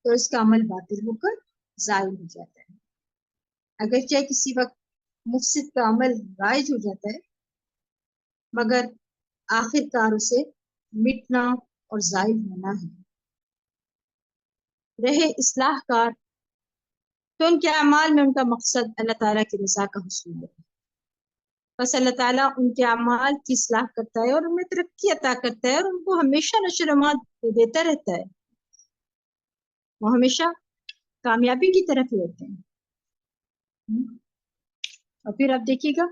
تو اس کا عمل باطل ہو کر ضائع ہو جاتا ہے. اگرچہ کسی وقت مفسد کا عمل رائج ہو جاتا ہے، مگر آخر کار اسے مٹنا اور ضائع ہونا ہے. رہے اصلاح کار، تو ان کے اعمال میں ان کا مقصد اللہ تعالیٰ کی رضا کا حصول ہے. بس اللہ تعالیٰ ان کے اعمال کی اصلاح کرتا ہے اور ان میں ترقی عطا کرتا ہے، اور ان کو ہمیشہ نشر و نما دیتا رہتا ہے. وہ ہمیشہ کامیابی کی طرف ہی ہوتے ہیں. اور پھر آپ دیکھیے گا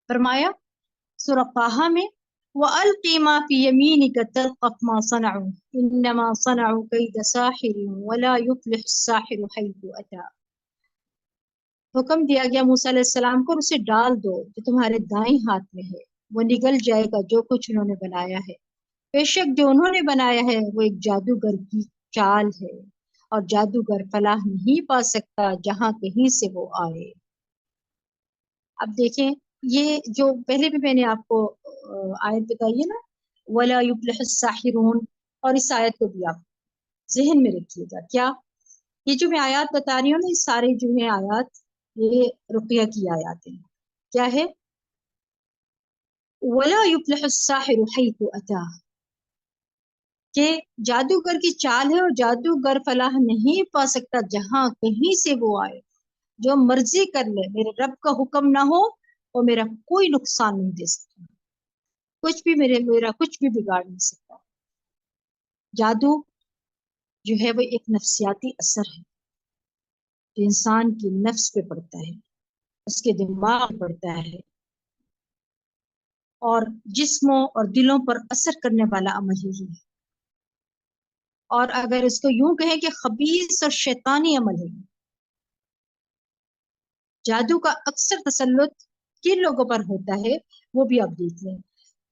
فرمایا سورہ طٰہٰ میں وَأَلْقِ مَا فِي يَمِينِكَ تَلْقَفْ مَا صَنَعُوا إِنَّمَا صَنَعُوا كَيْدَ سَاحِرٍ وَلَا يُفْلِحُ السَّاحِرُ حَيْثُ أَتَىٰ. حکم دیا گیا موسیٰ علیہ السلام کو، اسے ڈال دو جو تمہارے دائیں ہاتھ میں ہے، وہ نگل جائے گا جو کچھ انہوں نے بنایا ہے. بے شک جو انہوں نے بنایا ہے وہ ایک جادوگر کی چال ہے، اور جادوگر فلاح نہیں پا سکتا جہاں کہیں سے وہ آئے. اب دیکھیں یہ جو پہلے بھی میں نے آپ کو آیت بتائی ہے نا، وَلَا يُفْلِحُ السَّاحِرُونَ، اور اس آیت کو بھی آپ ذہن میں رکھیے گا. کیا یہ جو میں آیات بتا رہی ہوں نا، یہ سارے جو ہیں آیات یہ رقیہ کی آیات ہیں. کیا ہے؟ وَلَا يُفْلِحُ السَّاحِرُ حَيْثُ أَتَىٰ، کہ جادوگر کی چال ہے اور جادوگر فلاح نہیں پا سکتا جہاں کہیں سے وہ آئے. جو مرضی کر لے، میرے رب کا حکم نہ ہو اور میرا کوئی نقصان نہیں دے سکتا، کچھ بھی میرا کچھ بھی بگاڑ نہیں سکتا. جادو جو ہے وہ ایک نفسیاتی اثر ہے جو انسان کی نفس پہ پڑتا ہے، اس کے دماغ پہ پڑتا ہے، اور جسموں اور دلوں پر اثر کرنے والا عمل ہی ہے. اور اگر اس کو یوں کہیں کہ خبیث اور شیطانی عمل ہے. جادو کا اکثر تسلط کن لوگوں پر ہوتا ہے وہ بھی آپ دیکھ لیں۔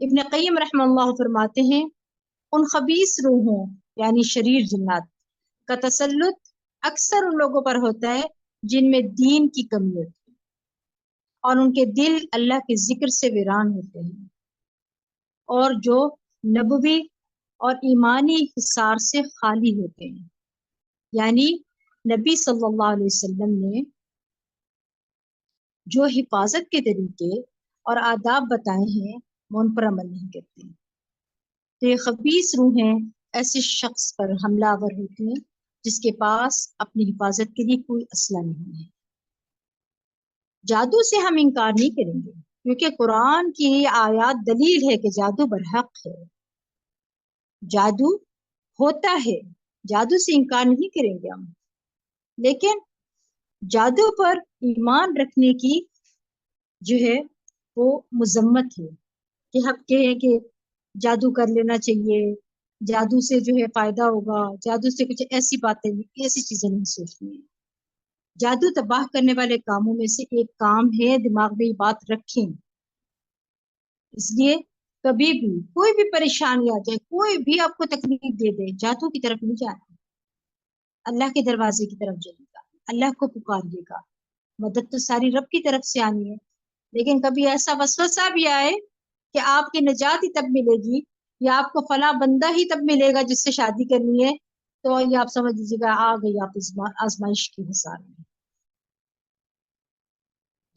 ابن قیم رحمہ اللہ فرماتے ہیں ان خبیث روحوں یعنی شریر جنات کا تسلط اکثر ان لوگوں پر ہوتا ہے جن میں دین کی کمی ہوتی ہے اور ان کے دل اللہ کے ذکر سے ویران ہوتے ہیں، اور جو نبوی اور ایمانی حصار سے خالی ہوتے ہیں، یعنی نبی صلی اللہ علیہ وسلم نے جو حفاظت کے طریقے اور آداب بتائے ہیں وہ ان پر عمل نہیں کرتے۔ تو یہ خبیث روحیں ایسے شخص پر حملہ آور ہوتی ہیں جس کے پاس اپنی حفاظت کے لیے کوئی اسلحہ نہیں ہے۔ جادو سے ہم انکار نہیں کریں گے کیونکہ قرآن کی آیات دلیل ہے کہ جادو برحق ہے، جادو ہوتا ہے، جادو سے انکار نہیں کریں گے ہم، لیکن جادو پر ایمان رکھنے کی جو ہے وہ مذمت ہے کہ ہم کہیں کہ جادو کر لینا چاہیے، جادو سے جو ہے فائدہ ہوگا، جادو سے کچھ ایسی باتیں ایسی چیزیں نہیں سوچنی ہے۔ جادو تباہ کرنے والے کاموں میں سے ایک کام ہے، دماغ میں یہ بات رکھیں۔ اس لیے کبھی بھی کوئی بھی پریشانی آ جائے، کوئی بھی آپ کو تکلیف دے دے، جادو کی طرف نہیں جانا، اللہ کے دروازے کی طرف جائے گا، اللہ کو پکاریے گا۔ مدد تو ساری رب کی طرف سے آنی ہے، لیکن کبھی ایسا وسوسہ بھی آئے کہ آپ کی نجات ہی تب ملے گی یا آپ کو فلاں بندہ ہی تب ملے گا جس سے شادی کرنی ہے، تو یہ آپ سمجھ لیجیے گا آ گئی آپ آزمائش کی حصار میں۔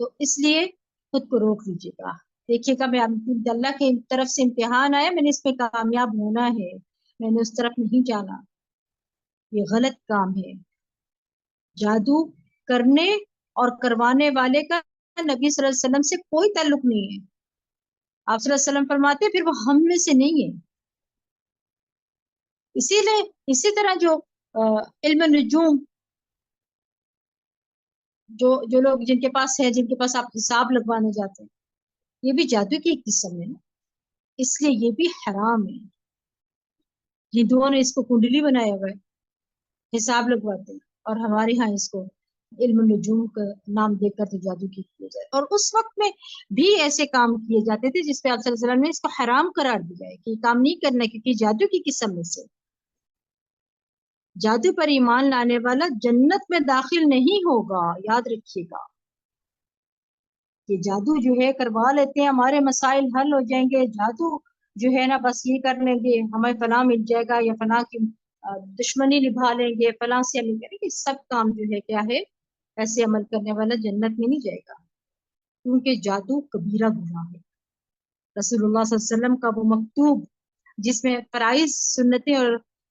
تو اس لیے خود کو روک لیجیے گا، دیکھیے گا میں اللہ کی طرف سے امتحان آیا، میں نے اس میں کامیاب ہونا ہے، میں نے اس طرف نہیں جانا، یہ غلط کام ہے۔ جادو کرنے اور کروانے والے کا نبی صلی اللہ علیہ وسلم سے کوئی تعلق نہیں ہے۔ آپ صلی اللہ علیہ وسلم فرماتے پھر وہ ہم میں سے نہیں ہے۔ اسی لیے اسی طرح جو علم نجوم جو لوگ جن کے پاس ہے، جن کے پاس آپ حساب لگوانے جاتے ہیں، یہ بھی جادو کی ایک قسم ہے نا، اس لیے یہ بھی حرام ہے۔ ہندوؤں نے اس کو کنڈلی بنایا ہوا ہے، حساب لگواتے ہیں، اور ہمارے ہاں اس کو علم النجوم کا نام دے کر تو جادو کی کیا جائے، اور اس وقت میں بھی ایسے کام کیے جاتے تھے جس پہ آپ صلی اللہ علیہ وسلم نے اس کو حرام قرار دیا ہے کہ یہ کام نہیں کرنا، کیونکہ جادو کی قسم میں سے جادو پر ایمان لانے والا جنت میں داخل نہیں ہوگا۔ یاد رکھیے گا کہ جادو جو ہے کروا لیتے ہیں ہمارے مسائل حل ہو جائیں گے، جادو جو ہے نا بس یہ کر لیں گے ہمیں فلاں مل جائے گا، یا فلاں کی دشمنی نبھا لیں گے، فلاں سے عمل کریں گے، سب کام جو ہے کیا ہے، ایسے عمل کرنے والا جنت میں نہیں جائے گا، کیونکہ جادو کبیرہ گناہ ہے۔ رسول اللہ صلی اللہ علیہ وسلم کا وہ مکتوب جس میں فرائض، سنتیں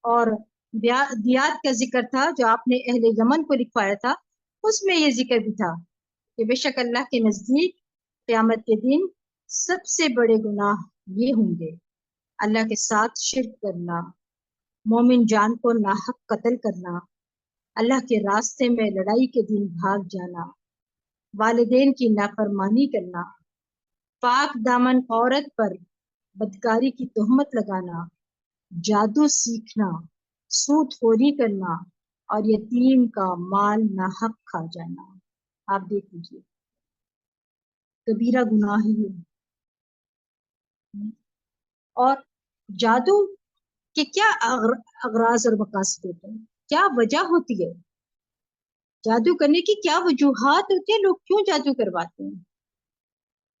اور دیات کا ذکر تھا جو آپ نے اہل یمن کو لکھوایا تھا، اس میں یہ ذکر بھی تھا کہ بے شک اللہ کے نزدیک قیامت کے دن سب سے بڑے گناہ یہ ہوں گے: اللہ کے ساتھ شرک کرنا، مومن جان کو ناحق قتل کرنا، اللہ کے راستے میں لڑائی کے دن بھاگ جانا، والدین کی نافرمانی کرنا، پاک دامن عورت پر بدکاری کی تہمت لگانا، جادو سیکھنا، سود خوری کرنا، اور یتیم کا مال ناحق کھا جانا۔ آپ دیکھ لیجیے کبیرہ گناہ ہی ہے۔ اور جادو کے کیا اغراض اور مقاصد ہوتے ہیں، کیا وجہ ہوتی ہے، جادو کرنے کی کیا وجوہات ہوتی ہیں، لوگ کیوں جادو کرواتے ہیں؟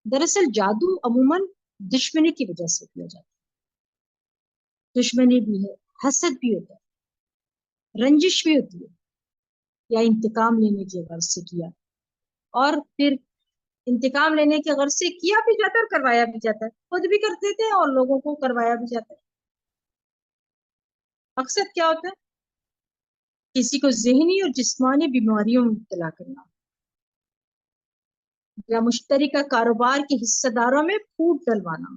دراصل جادو عموماً دشمنی کی وجہ سے کیا جاتا ہے، دشمنی بھی ہے، حسد بھی ہوتا ہے، رنجش بھی ہوتی ہے، یا انتقام لینے کی غرض سے کیا، اور پھر انتقام لینے کی غرض سے کیا بھی جاتا ہے اور کروایا بھی جاتا ہے، خود بھی کرتے تھے اور لوگوں کو کروایا بھی جاتا ہے۔ مقصد کیا ہوتا ہے؟ کسی کو ذہنی اور جسمانی بیماریوں میں مبتلا کرنا، یا مشترکہ کاروبار کے حصہ داروں میں پھوٹ ڈلوانا۔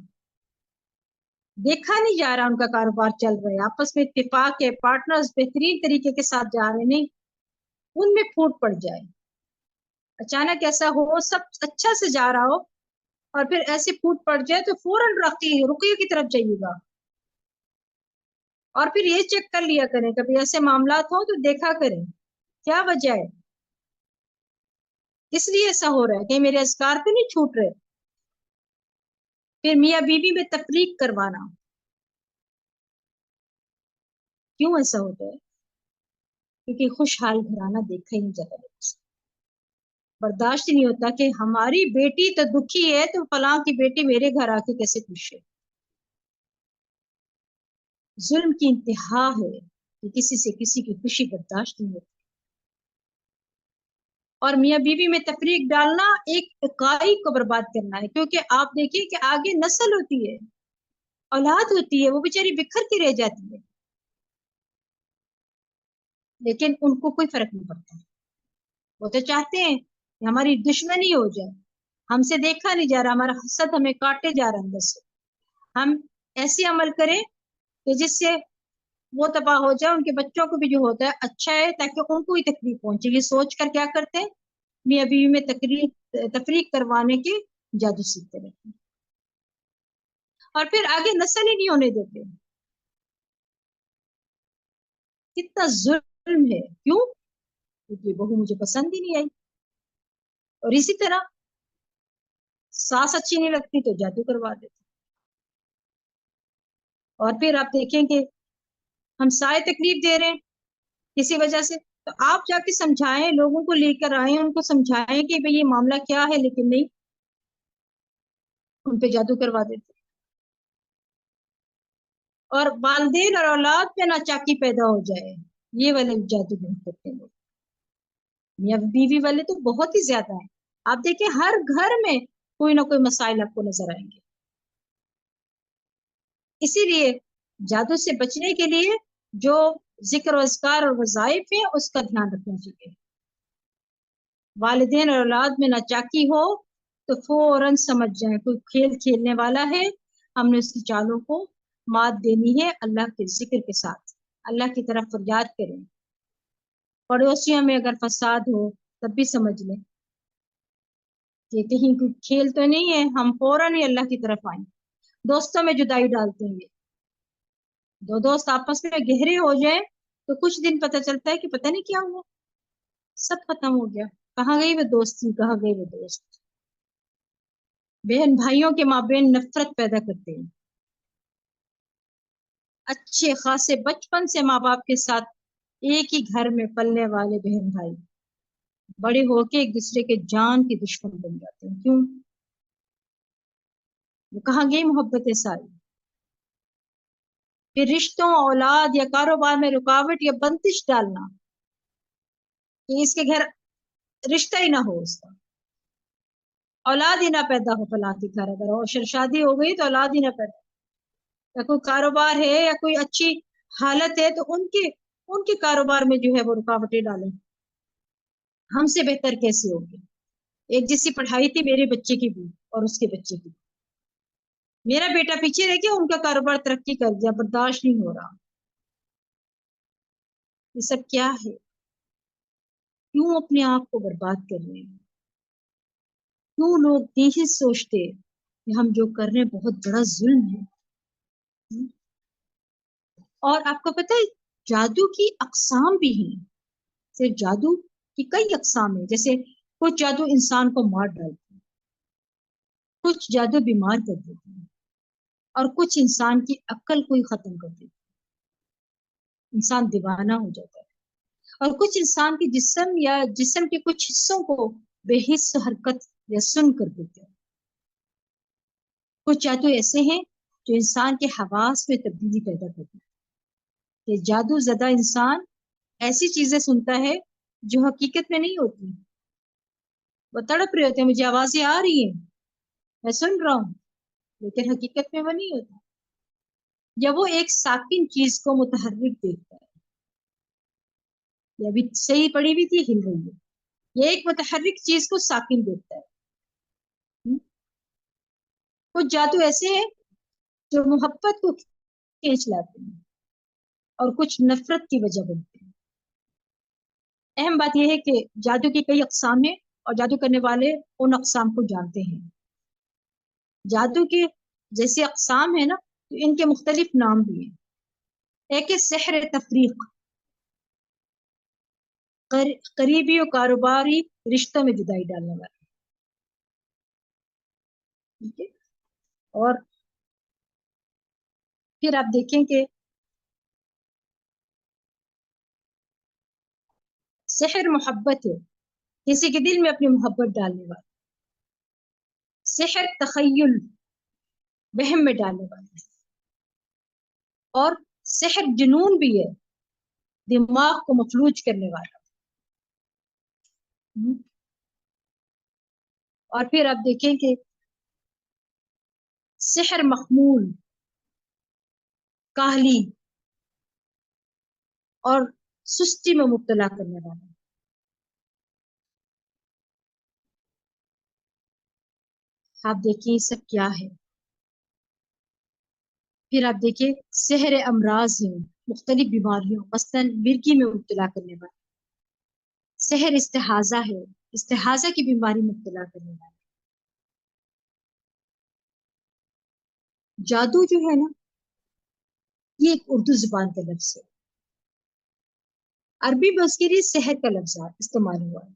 دیکھا نہیں جا رہا ان کا کاروبار چل رہا ہے، آپس میں اتفاق ہے، پارٹنرز بہترین طریقے کے ساتھ جا رہے ہیں، نہیں ان میں پھوٹ پڑ جائے، اچانک ایسا ہو سب اچھا سے جا رہا ہو اور پھر ایسے پھوٹ پڑ جائے تو فوراً رقیے کی طرف جائیے گا، اور پھر یہ چیک کر لیا کریں کبھی ایسے معاملات ہوں تو دیکھا کریں کیا وجہ ہے، اس لیے ایسا ہو رہا ہے کہ میرے اذکار تو نہیں چھوٹ رہے. پھر میاں بیوی میں تفریق کروانا. کیوں ایسا ہوتا ہے؟ کیونکہ خوشحال گھرانہ دیکھا ہی نہیں جاتا. برداشت نہیں ہوتا کہ ہماری بیٹی تو دکھی ہے تو فلاں کی بیٹی میرے گھر آ کے کیسے خوش ہے. ظلم کی انتہا ہے کہ کسی سے کسی کی خوشی برداشت نہیں ہوتی. اور میاں بیوی میں تفریق ڈالنا ایک اکائی کو برباد کرنا ہے. کیونکہ آپ دیکھیے کہ آگے نسل ہوتی ہے، اولاد ہوتی ہے، وہ بیچاری بکھر کے رہ جاتی ہے، لیکن ان کو کوئی فرق نہیں پڑتا. وہ تو چاہتے ہیں کہ ہماری دشمنی ہو جائے، ہم سے دیکھا نہیں جا رہا، ہمارا حسد ہمیں کاٹے جا رہا اندر سے، ہم ایسے عمل کریں کہ جس سے وہ تباہ ہو جائے، ان کے بچوں کو بھی جو ہوتا ہے اچھا ہے تاکہ ان کو ہی تکلیف پہنچے. یہ سوچ کر کیا کرتے ہیں، میاں بیوی میں تفریق کروانے کے جادو سیکھتے رہتے ہیں، اور پھر آگے نسل ہی نہیں ہونے دیتے. کتنا ظلم ہے. کیوں؟ کیونکہ بہو مجھے پسند ہی نہیں آئی. اور اسی طرح ساس اچھی نہیں لگتی تو جادو کروا دیتے. اور پھر آپ دیکھیں کہ ہم سائے تکلیف دے رہے ہیں کسی وجہ سے، تو آپ جا کے سمجھائیں، لوگوں کو لے کر آئیں، ان کو سمجھائیں کہ بھئی یہ معاملہ کیا ہے، لیکن نہیں، ان پہ جادو کروا دیتے. اور والدین اور اولاد پہ ناچاکی پیدا ہو جائے، یہ والے جادو نہیں کرتے لوگ. میاں بیوی والے تو بہت ہی زیادہ ہیں. آپ دیکھیں ہر گھر میں کوئی نہ کوئی مسائل آپ کو نظر آئیں گے. اسی لیے جادو سے بچنے کے لیے جو ذکر و اذکار اور وظائف ہیں اس کا دھیان رکھنا چاہیے. والدین اور اولاد میں ناچاکی ہو تو فوراً سمجھ جائیں کوئی کھیل کھیلنے والا ہے، ہم نے اس کی چالوں کو مات دینی ہے. اللہ کے ذکر کے ساتھ اللہ کی طرف فریاد کریں. پڑوسیوں میں اگر فساد ہو تب بھی سمجھ لیں کہ کہیں کوئی کھیل تو نہیں ہے، ہم فوراً ہی اللہ کی طرف آئیں. دوستوں میں جدائی ڈالتے ہیں، دو دوست آپس میں گہرے ہو جائیں تو کچھ دن پتہ چلتا ہے کہ پتہ نہیں کیا ہوا، سب ختم ہو گیا. کہاں گئی وہ دوستی، کہاں گئی وہ دوست. بہن بھائیوں کے مابین نفرت پیدا کرتے ہیں. اچھے خاصے بچپن سے ماں باپ کے ساتھ ایک ہی گھر میں پلنے والے بہن بھائی بڑے ہو کے ایک دوسرے کے جان کے دشمن بن جاتے ہیں. کیوں؟ وہ کہاں گئی محبت ساری. پھر رشتوں، اولاد یا کاروبار میں رکاوٹ یا بندش ڈالنا کہ اس کے گھر رشتہ ہی نہ ہو، اس کا اولاد ہی نہ پیدا ہو. فلاں کے گھر اگر شادی ہو گئی تو اولاد ہی نہ پیدا، یا کوئی کاروبار ہے یا کوئی اچھی حالت ہے تو ان کے کاروبار میں جو ہے وہ رکاوٹیں ڈالیں. ہم سے بہتر کیسے ہوگی؟ ایک جیسی پڑھائی تھی میرے بچے کی بھی اور اس کے بچے کی، میرا بیٹا پیچھے رہ گیا، ان کا کاروبار ترقی کر گیا، برداشت نہیں ہو رہا. یہ سب کیا ہے؟ کیوں اپنے آپ کو برباد کر رہے ہیں؟ کیوں لوگ نہیں سوچتے کہ ہم جو کر رہے ہیں بہت بڑا ظلم ہے؟ اور آپ کو پتہ ہے جادو کی اقسام بھی ہیں. صرف جادو کی کئی اقسام ہیں. جیسے کچھ جادو انسان کو مار ڈالتے ہیں، کچھ جادو بیمار کر دیتے ہیں، اور کچھ انسان کی عقل کو ہی ختم کر دیتے ہیں، انسان دیوانہ ہو جاتا ہے. اور کچھ انسان کے جسم یا جسم کے کچھ حصوں کو بے حس حرکت یا سن کر دیتے ہیں. کچھ جادو ایسے ہیں جو انسان کے حواس میں تبدیلی پیدا کرتے ہیں. کہ جادو زدہ انسان ایسی چیزیں سنتا ہے جو حقیقت میں نہیں ہوتی. وہ تڑپ رہے ہوتے ہیں، مجھے آوازیں آ رہی ہیں، میں سن رہا ہوں، لیکن حقیقت میں وہ نہیں ہوتا. یا وہ ایک ساکن چیز کو متحرک دیکھتا ہے، یہ ابھی صحیح پڑی ہوئی تھی، ہل رہی ہے. یہ ایک متحرک چیز کو ساکن دیکھتا ہے. کچھ جادو ایسے ہیں جو محبت کو کھینچ لاتے ہیں اور کچھ نفرت کی وجہ بنتے ہیں. اہم بات یہ ہے کہ جادو کی کئی اقسام ہیں اور جادو کرنے والے ان اقسام کو جانتے ہیں. جادو کے جیسے اقسام ہیں نا، تو ان کے مختلف نام بھی ہیں. ایک ہے سحر تفریق، قریبی و کاروباری رشتوں میں جدائی ڈالنے والا، ٹھیک ہے. اور پھر آپ دیکھیں کہ سحر محبت ہے، کسی کے دل میں اپنی محبت ڈالنے والا. سحر تخیل، وہم میں ڈالنے والا ہے. اور سحر جنون بھی ہے، دماغ کو مفلوج کرنے والا. اور پھر آپ دیکھیں کہ سحر مخمول، کاہلی اور سستی میں مبتلا کرنے والا. آپ دیکھیں یہ سب کیا ہے. پھر آپ دیکھیں سحر امراض ہیں، مختلف بیماریوں مثلاً مرگی میں مبتلا کرنے والا. سحر استحاضہ ہے، استحاضہ کی بیماری میں مبتلا کرنے والا. جادو جو ہے نا، یہ ایک اردو زبان کا لفظ ہے. عربی میں اس کے لیے سحر کا لفظ استعمال ہوا ہے.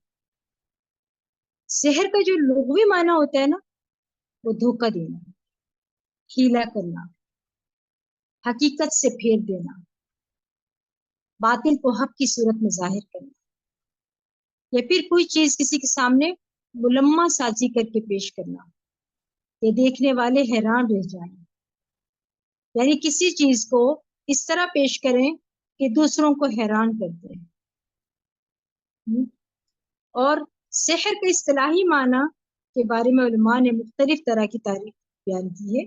سحر کا جو لغوی معنی ہوتا ہے نا، وہ دھوکہ دینا، ہیلا کرنا، حقیقت سے پھیر دینا، باطل کو حق کی صورت میں ظاہر کرنا، یا پھر کوئی چیز کسی کے سامنے ملمہ سازی کر کے پیش کرنا کہ دیکھنے والے حیران رہ جائیں. یعنی کسی چیز کو اس طرح پیش کریں کہ دوسروں کو حیران کر دیں. اور سحر کے اصطلاحی معنی کے بارے میں علماء نے مختلف طرح کی تعریف بیان کی ہے.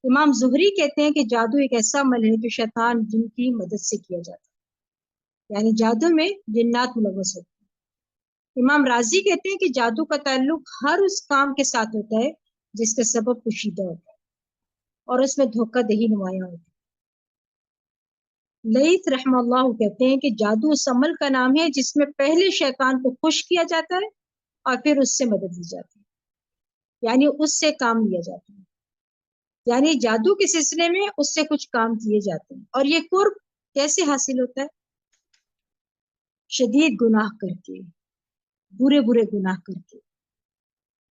امام زہری کہتے ہیں کہ جادو ایک ایسا عمل ہے جو شیطان جن کی مدد سے کیا جاتا ہے، یعنی جادو میں جنات ملوث ہوتے ہیں. امام راضی کہتے ہیں کہ جادو کا تعلق ہر اس کام کے ساتھ ہوتا ہے جس کا سبب پوشیدہ ہوتا ہے اور اس میں دھوکہ دہی نمایاں ہوتی ہے. لیث رحمہ اللہ کہتے ہیں کہ جادو اس عمل کا نام ہے جس میں پہلے شیطان کو خوش کیا جاتا ہے اور پھر اس سے مدد لی جاتی ہے، یعنی اس سے کام لیا جاتا ہے. یعنی جادو کے سلسلے میں اس سے کچھ کام کیے جاتے ہیں. اور یہ قرب کیسے حاصل ہوتا ہے؟ شدید گناہ کر کے، برے برے گناہ کر کے.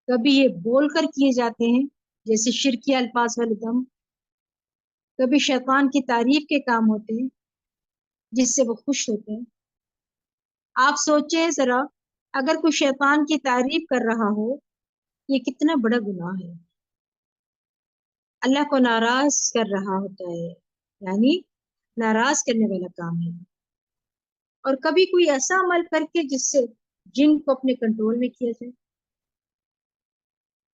کبھی یہ بول کر کیے جاتے ہیں جیسے شرکی الفاظ والے دم، کبھی شیطان کی تعریف کے کام ہوتے ہیں جس سے وہ خوش ہوتے ہیں. آپ سوچیں ذرا، اگر کوئی شیطان کی تعریف کر رہا ہو، یہ کتنا بڑا گناہ ہے. اللہ کو ناراض کر رہا ہوتا ہے، یعنی ناراض کرنے والا کام ہے. اور کبھی کوئی ایسا عمل کر کے جس سے جن کو اپنے کنٹرول میں کیا جائے.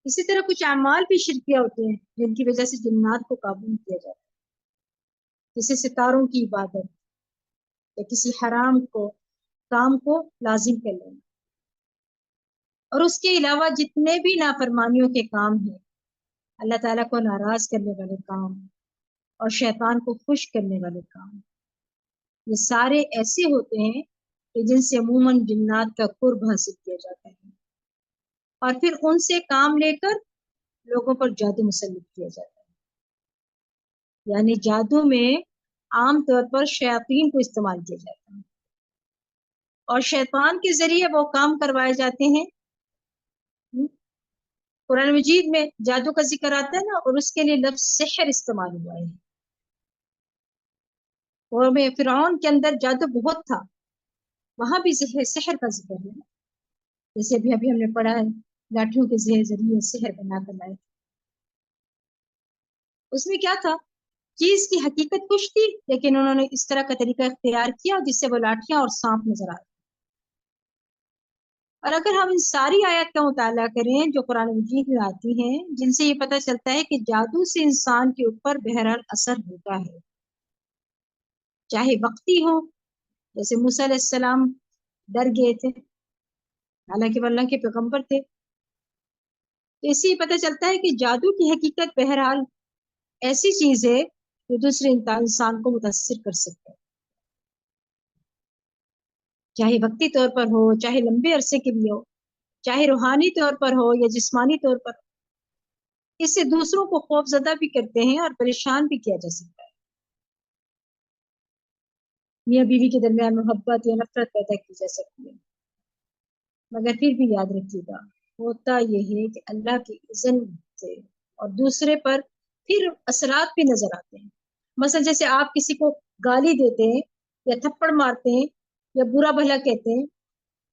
اسی طرح کچھ اعمال بھی شرکیہ ہوتے ہیں جن کی وجہ سے جنات کو قابو میں کیا جاتا ہے، جیسے ستاروں کی عبادت یا کسی حرام کو کام کو لازم کر لینا. اور اس کے علاوہ جتنے بھی نافرمانیوں کے کام ہیں، اللہ تعالیٰ کو ناراض کرنے والے کام اور شیطان کو خوش کرنے والے کام، یہ سارے ایسے ہوتے ہیں کہ جن سے عموماً جنات کا قرب حاصل کیا جاتا ہے اور پھر ان سے کام لے کر لوگوں پر جادو مسلط کیا جاتا ہے. یعنی جادو میں عام طور پر شیاطین کو استعمال کیا جاتا ہے اور شیطان کے ذریعے وہ کام کروائے جاتے ہیں. قرآن مجید میں جادو کا ذکر آتا ہے نا، اور اس کے لیے لفظ سحر استعمال ہوا ہے. اور میں فرعون کے اندر جادو بہت تھا، وہاں بھی سحر کا ذکر ہے، جیسے ابھی ہم نے پڑھا ہے لاٹھیوں کے ذریعے سحر بنا کر لائے. اس میں کیا تھا؟ چیز کی حقیقت کچھ تھی، لیکن انہوں نے اس طرح کا طریقہ اختیار کیا جس سے وہ لاٹھیاں اور سانپ نظر آئے. اور اگر ہم ان ساری آیات کا مطالعہ کریں جو قرآن مجید میں آتی ہیں، جن سے یہ پتہ چلتا ہے کہ جادو سے انسان کے اوپر بہرحال اثر ہوتا ہے، چاہے وقتی ہو، جیسے موسیٰ علیہ السلام ڈر گئے تھے حالانکہ وہ اللہ کے پیغمبر تھے. تو اس سے یہ پتہ چلتا ہے کہ جادو کی حقیقت بہرحال ایسی چیز ہے جو دوسرے انسان کو متاثر کر سکتا ہے، چاہے وقتی طور پر ہو، چاہے لمبے عرصے کے لیے ہو، چاہے روحانی طور پر ہو یا جسمانی طور پر. اس سے دوسروں کو خوف زدہ بھی کرتے ہیں اور پریشان بھی کیا جا سکتا ہے. میاں بیوی کے درمیان محبت یا نفرت پیدا کی جا سکتی ہے. مگر پھر بھی یاد رکھیے گا، ہوتا یہ ہے کہ اللہ کی اذن سے اور دوسرے پر پھر اثرات بھی نظر آتے ہیں۔ مثلا جیسے آپ کسی کو گالی دیتے ہیں یا تھپڑ مارتے ہیں یا برا بھلا کہتے ہیں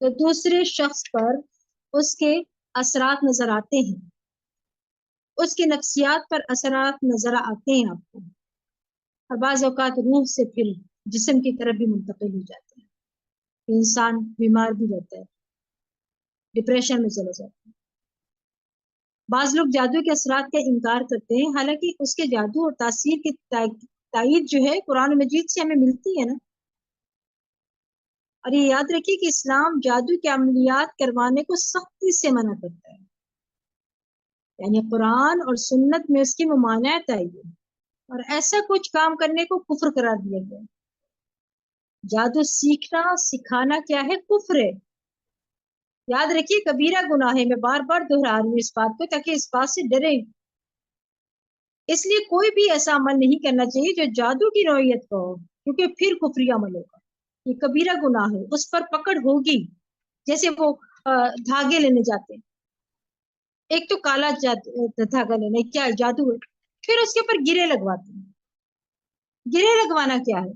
تو دوسرے شخص پر اس کے اثرات نظر آتے ہیں، اس کے نفسیات پر اثرات نظر آتے ہیں آپ کو، اور بعض اوقات روح سے پھر جسم کی طرف بھی منتقل ہو جاتے ہیں، انسان بیمار بھی رہتا ہے، ڈپریشن میں چلا جاتا ہے۔ بعض لوگ جادو کے اثرات کا انکار کرتے ہیں، حالانکہ اس کے جادو اور تاثیر کی تائید جو ہے قرآن مجید سے ہمیں ملتی ہے نا۔ اور یہ یاد رکھیے کہ اسلام جادو کے عملیات کروانے کو سختی سے منع کرتا ہے، یعنی قرآن اور سنت میں اس کی ممانعت آئی ہے، اور ایسا کچھ کام کرنے کو کفر قرار دیا گیا۔ جادو سیکھنا سکھانا کیا ہے؟ کفر ہے۔ یاد رکھیے کبیرہ گناہ ہے، میں بار بار دہرا رہی ہوں اس بات کو تاکہ اس بات سے ڈریں۔ اس لیے کوئی بھی ایسا عمل نہیں کرنا چاہیے جو جادو کی نوعیت کا ہو، کیونکہ پھر کفری عمل ہوگا، یہ کبیرہ گناہ ہے، اس پر پکڑ ہوگی۔ جیسے وہ دھاگے لینے جاتے ہیں، ایک تو کالا دھاگا لینا کیا جادو ہے، پھر اس کے اوپر گرے لگواتے ہیں۔ گرے لگوانا کیا ہے؟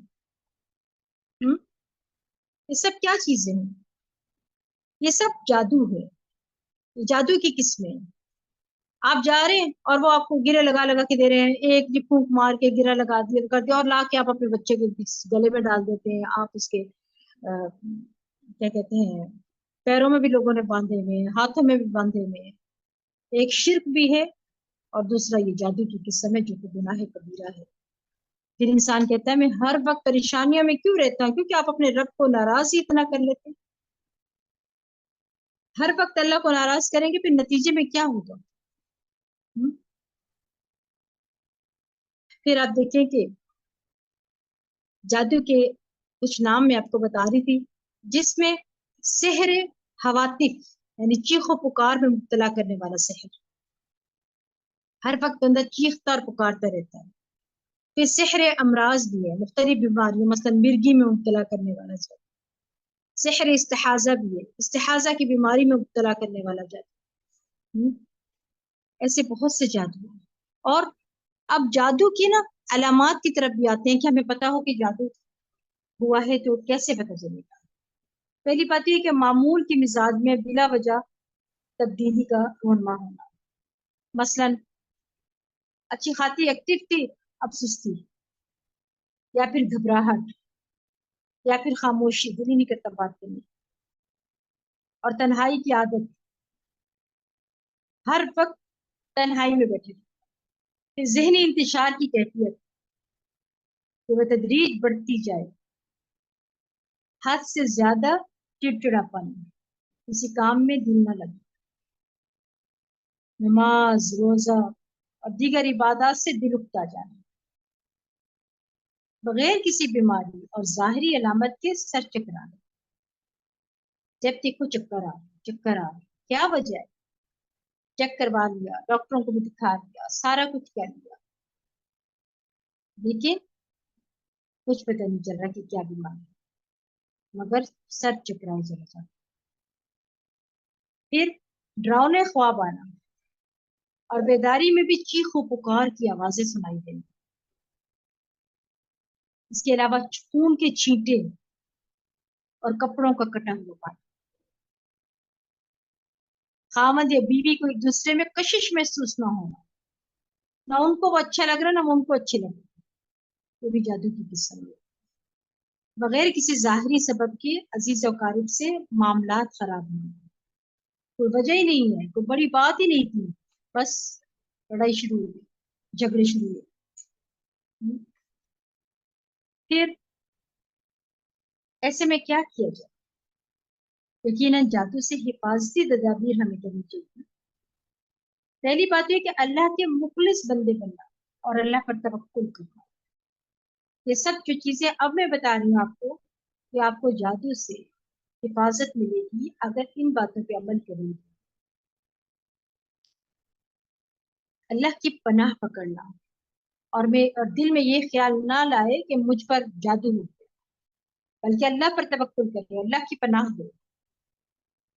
یہ سب کیا چیزیں ہیں؟ یہ سب جادو ہے، جادو کی قسمیں ہیں۔ آپ جا رہے ہیں اور وہ آپ کو گرے لگا لگا کے دے رہے ہیں، ایک جی پھونک مار کے گرا لگا دیا کر دیا اور لا کے آپ اپنے بچے کے گلے میں ڈال دیتے ہیں، آپ اس کے کیا کہتے ہیں پیروں میں بھی لوگوں نے باندھے ہوئے ہیں، ہاتھوں میں بھی باندھے ہوئے ہیں۔ ایک شرک بھی ہے اور دوسرا یہ جادو کی قسم ہے جو کہ گناہ کبیرہ ہے۔ پھر انسان کہتا ہے میں ہر وقت پریشانیوں میں کیوں رہتا ہوں؟ کیونکہ آپ اپنے رب کو ناراض ہی اتنا کر لیتے ہیں۔ ہر وقت اللہ کو ناراض کریں گے پھر نتیجے میں کیا ہوگا؟ پھر آپ دیکھیں کہ جادو کے کچھ نام میں آپ کو بتا رہی تھی، جس میں سحر حواتف یعنی چیخ و پکار میں مبتلا کرنے والا سحر، ہر وقت بندہ چیختا اور پکارتا رہتا ہے۔ پھر سحر امراض بھی ہے، مختلف بیماریوں مثلا مرگی میں مبتلا کرنے والا جادو۔ سحر استحاضہ بھی ہے، استحاضہ کی بیماری میں مبتلا کرنے والا جادو۔ ایسے بہت سے جادو ہیں۔ اور اب جادو کی نا علامات کی طرف بھی آتے ہیں کہ ہمیں پتا ہو کہ جادو ہوا ہے تو کیسے پتہ چلے گا۔ پہلی بات یہ کہ معمول کی مزاج میں بلا وجہ تبدیلی کا رونما ہونا، مثلا اچھی خاطی ایکٹیو تھی اب سستی، یا پھر گھبراہٹ، یا پھر خاموشی، دل ہی نہیں کرتا بات کرنے، اور تنہائی کی عادت، ہر وقت تنہائی میں بیٹھے، پھر ذہنی انتشار کی کیفیت کہ وہ تدریج بڑھتی جائے، حد سے زیادہ چڑچڑاپن، کسی کام میں دل نہ لگے، نماز روزہ اور دیگر عبادات سے دل اکتا جانا، بغیر کسی بیماری اور ظاہری علامت کے سر چکرانا، جب دیکھو چکر آ کیا وجہ ہے؟ چیک کروا لیا، ڈاکٹروں کو بھی دکھا دیا، سارا کچھ کہہ لیا، لیکن کچھ پتہ نہیں چل رہا کہ کیا بیماری ہے، مگر سر چکرائے چلا جاتا۔ پھر ڈراؤنے خواب آنا اور بیداری میں بھی چیخ و پکار کی آوازیں سنائی دیں، اس کے علاوہ خون کے چھینٹے اور کپڑوں کا کٹا ہوا پانا، خاوند یا بیوی کو ایک دوسرے میں کشش محسوس نہ ہونا، نہ ان کو وہ اچھا لگ رہا نہ ان کو اچھے لگ رہا، وہ بھی جادو کی قسم ہے۔ بغیر کسی ظاہری سبب کے عزیز و قارب سے معاملات خراب ہونا، کوئی وجہ ہی نہیں ہے، کوئی بڑی بات ہی نہیں تھی، بس لڑائی شروع ہو گئی، جھگڑے شروع ہوئے۔ پھر ایسے میں کیا کیا جائے؟ یقیناً جادو سے حفاظتی تدابیر ہمیں کرنی چاہیے۔ پہلی بات یہ کہ اللہ کے مخلص بندے بننا اور اللہ پر توکل کرنا۔ یہ سب جو چیزیں اب میں بتا رہی ہوں آپ کو، کہ آپ کو جادو سے حفاظت ملے گی اگر ان باتوں پہ عمل کریں گے۔ اللہ کی پناہ پکڑنا، اور دل میں یہ خیال نہ لائے کہ مجھ پر جادو ہو گیا، بلکہ اللہ پر توکل کرے، اللہ کی پناہ دے۔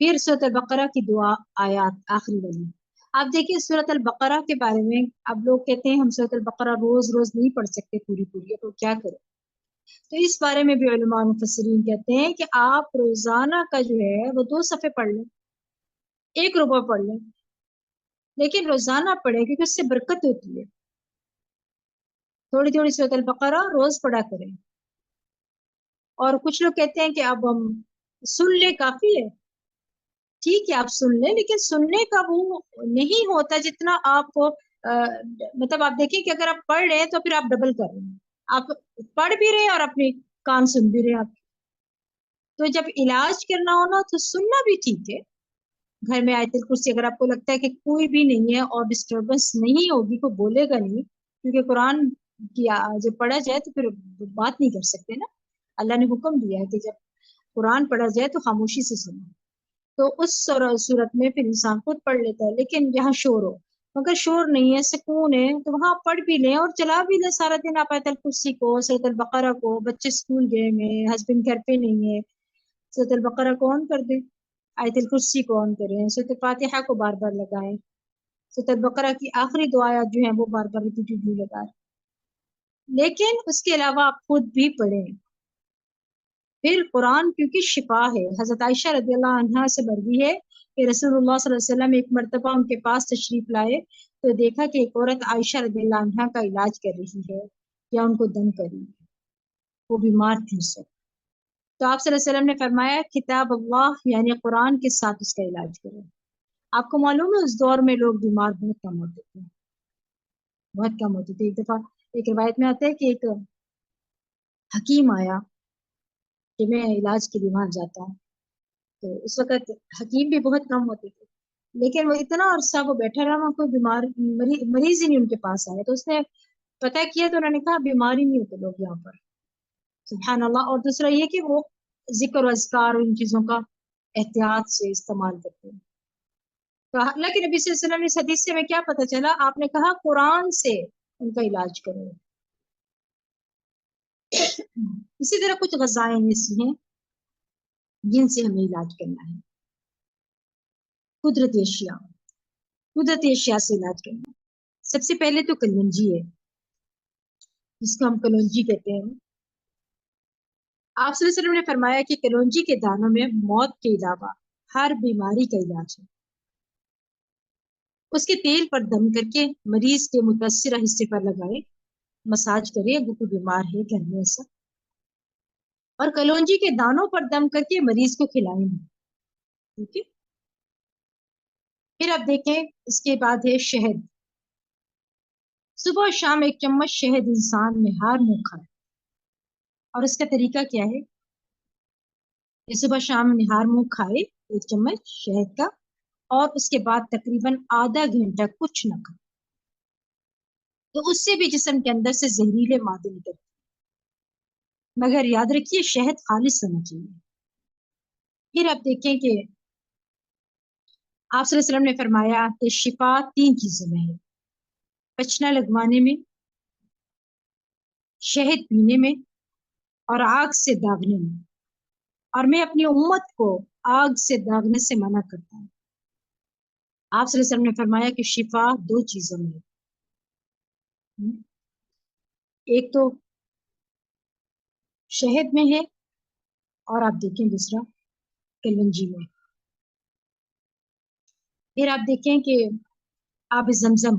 پھر سورۃ البقرہ کی دعا آیات آخری والی. آپ دیکھیں سورۃ البقرہ کے بارے میں اب لوگ کہتے ہیں ہم سورۃ البقرہ روز روز نہیں پڑھ سکتے پوری پوری، تو کیا کریں؟ تو اس بارے میں بھی علماء مفسرین کہتے ہیں کہ آپ روزانہ کا جو ہے وہ 2 صفحے پڑھ لیں، 1 ربع پڑھ لیں، لیکن روزانہ پڑھیں کیونکہ اس سے برکت ہوتی ہے. تھوڑی تھوڑی سورۃ البقرہ روز پڑھا کریں. اور کچھ لوگ کہتے ہیں کہ اب ہم سن لیں کافی ہے. ٹھیک ہے آپ سن لیں، لیکن سننے کا وہ نہیں ہوتا جتنا آپ کو مطلب آپ دیکھیں کہ اگر آپ پڑھ رہے ہیں تو پھر آپ ڈبل کر رہے ہیں، آپ پڑھ بھی رہے ہیں اور اپنے کان سن بھی رہے ہیں آپ. تو جب علاج کرنا ہونا تو سننا بھی ٹھیک ہے. گھر میں آیت الکرسی اگر آپ کو لگتا ہے کہ کوئی بھی نہیں ہے اور ڈسٹربنس نہیں ہوگی، کوئی بولے گا نہیں، کیونکہ قرآن کی جب پڑھا جائے تو پھر بات نہیں کر سکتے نا. اللہ نے حکم دیا ہے کہ جب قرآن پڑھا جائے تو خاموشی سے سنو. تو اس صورت میں پھر انسان خود پڑھ لیتا ہے. لیکن جہاں شور ہو، اگر شور نہیں ہے، سکون ہے، تو وہاں پڑھ بھی لیں اور چلا بھی لیں سارا دن. آپ آیت الکرسی کو، سورۃ البقرہ کو، بچے اسکول گئے ہیں، ہسبینڈ گھر پہ نہیں ہے، سورۃ البقرہ کو آن کر دیں، آیت الکرسی کو آن کریں، سورۃ فاتحہ کو بار بار لگائیں، سورۃ البقرہ کی آخری دعایات جو ہیں وہ بار بار ریپیٹیڈلی لگائیں. لیکن اس کے علاوہ آپ خود بھی پڑھیں. پھر قرآن کیونکہ شفا ہے. حضرت عائشہ رضی اللہ عنہا سے مروی ہے کہ رسول اللہ صلی اللہ علیہ وسلم ایک مرتبہ ان کے پاس تشریف لائے تو دیکھا کہ ایک عورت عائشہ رضی اللہ عنہا کا علاج کر رہی ہے یا ان کو دم کر رہی ہے. وہ بیمار تھی اس وقت. تو آپ صلی اللہ علیہ وسلم نے فرمایا کتاب اللہ یعنی قرآن کے ساتھ اس کا علاج کرو. آپ کو معلوم ہے اس دور میں لوگ بیمار بہت کم ہوتے تھے، بہت کم ہوتے تھے. ایک دفعہ ایک روایت میں آتا ہے کہ ایک حکیم آیا کہ میں علاج کے لیے وہاں جاتا ہوں. تو اس وقت حکیم بھی بہت کم ہوتے تھے، لیکن وہ اتنا عرصہ وہ بیٹھا رہا، وہاں کوئی بیمار مریض ہی نہیں ان کے پاس آیا. تو اس نے پتہ کیا تو انہوں نے کہا بیمار ہی نہیں ہوتے لوگ یہاں پر. سبحان اللہ. اور دوسرا یہ کہ وہ ذکر و اذکار اور ان چیزوں کا احتیاط سے استعمال کرتے ہیں. تو اللہ کے نبی صلی اللہ علیہ وسلم نے اس حدیث سے ہمیں کیا پتہ چلا؟ آپ نے کہا قرآن سے ان کا علاج کرو. اسی طرح کچھ غذائیں ایسی ہیں جن سے ہمیں علاج کرنا ہے. قدرتی اشیاء سے علاج کرنا. سب سے پہلے تو کلونجی ہے، جس کو ہم کلونجی کہتے ہیں. آپ صلی اللہ علیہ وسلم نے فرمایا کہ کلونجی کے دانوں میں موت کے علاوہ ہر بیماری کا علاج ہے. اس کے تیل پر دم کر کے مریض کے متاثرہ حصے پر لگائے، مساج کرے اگر کوئی بیمار ہے گھر میں ایسا، اور کلونجی کے دانوں پر دم کر کے مریض کو کھلائیں. ٹھیک ہے. پھر آپ دیکھیں اس کے بعد ہے شہد. صبح اور شام 1 چمچ شہد انسان نہار منہ کھائے. اور اس کا طریقہ کیا ہے؟ کہ صبح شام نہار منہ کھائے 1 چمچ شہد کا، اور اس کے بعد تقریباً آدھا گھنٹہ کچھ نہ کھائے. تو اس سے بھی جسم کے اندر سے زہریلے مادے نکلتے ہیں. مگر یاد رکھیے شہد خالص ہونا چاہیے. پھر آپ دیکھیں کہ آپ صلی اللہ علیہ وسلم نے فرمایا کہ شفا 3 چیزوں میں ہے: پچنا لگوانے میں، شہد پینے میں، اور آگ سے داغنے میں. اور میں اپنی امت کو آگ سے داغنے سے منع کرتا ہوں. آپ صلی اللہ علیہ وسلم نے فرمایا کہ شفا 2 چیزوں میں ہے. ایک تو شہد میں ہے، اور آپ دیکھیں دوسرا کلونجی میں. پھر آپ دیکھیں کہ آب زمزم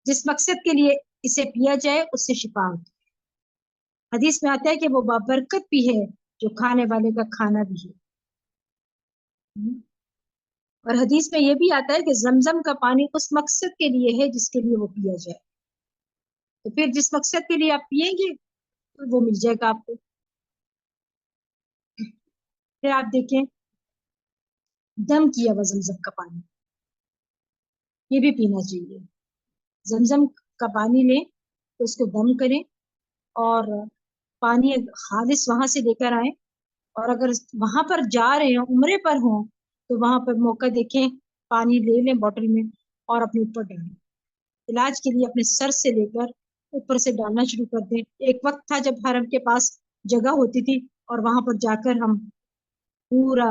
جس مقصد کے لیے اسے پیا جائے اس سے شفا ہوتی ہے. حدیث میں آتا ہے کہ وہ بابرکت بھی ہے جو کھانے والے کا کھانا بھی ہے. اور حدیث میں یہ بھی آتا ہے کہ زمزم کا پانی اس مقصد کے لیے ہے جس کے لیے وہ پیا جائے. تو پھر جس مقصد کے لیے آپ پیئیں گے تو وہ مل جائے گا آپ کو. پھر آپ دیکھیں دم کیا ہوا زمزم کا پانی، یہ بھی پینا چاہیے. زمزم کا پانی لیں تو اس کو دم کریں، اور پانی خالص وہاں سے لے کر آئیں. اور اگر وہاں پر جا رہے ہیں، عمرے پر ہوں، تو وہاں پر موقع دیکھیں پانی لے لیں بوٹل میں اور اپنے اوپر ڈالیں. علاج کے لیے اپنے سر سے لے کر اوپر سے ڈالنا شروع کر دیں. ایک وقت تھا جب حرم کے پاس جگہ ہوتی تھی اور وہاں پر جا کر ہم پورا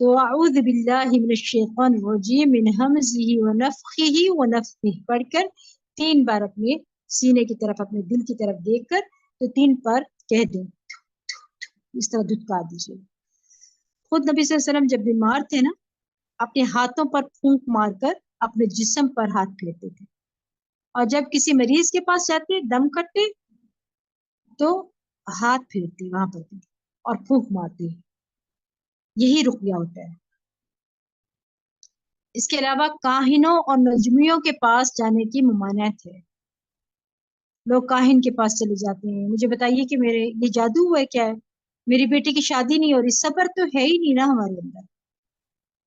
تو اعوذ باللہ من الشیطان الرجیم من ہمزہ ونفخہ ونفثہ پڑھ کر 3 بار اپنے سینے کی طرف، اپنے دل کی طرف دیکھ کر تو 3 بار کہہ دیں، اس طرح دھتکار دیجیے۔ خود نبی صلی اللہ علیہ وسلم جب بیمار تھے نا، اپنے ہاتھوں پر پھونک مار کر اپنے جسم پر ہاتھ پھیرتے تھے، اور جب کسی مریض کے پاس جاتے دم کرتے تو ہاتھ پھیرتے وہاں پر بھی اور پھونک مارتے، یہی رقیہ ہوتا ہے۔ اس کے علاوہ کاہنوں اور نجمیوں کے پاس جانے کی ممانعت ہے۔ لوگ کاہن کے پاس چلے جاتے ہیں، مجھے بتائیے کہ میرے یہ جادو ہوا ہے کیا ہے، میری بیٹی کی شادی نہیں ہو رہی، صبر تو ہے ہی نہیں نا ہمارے اندر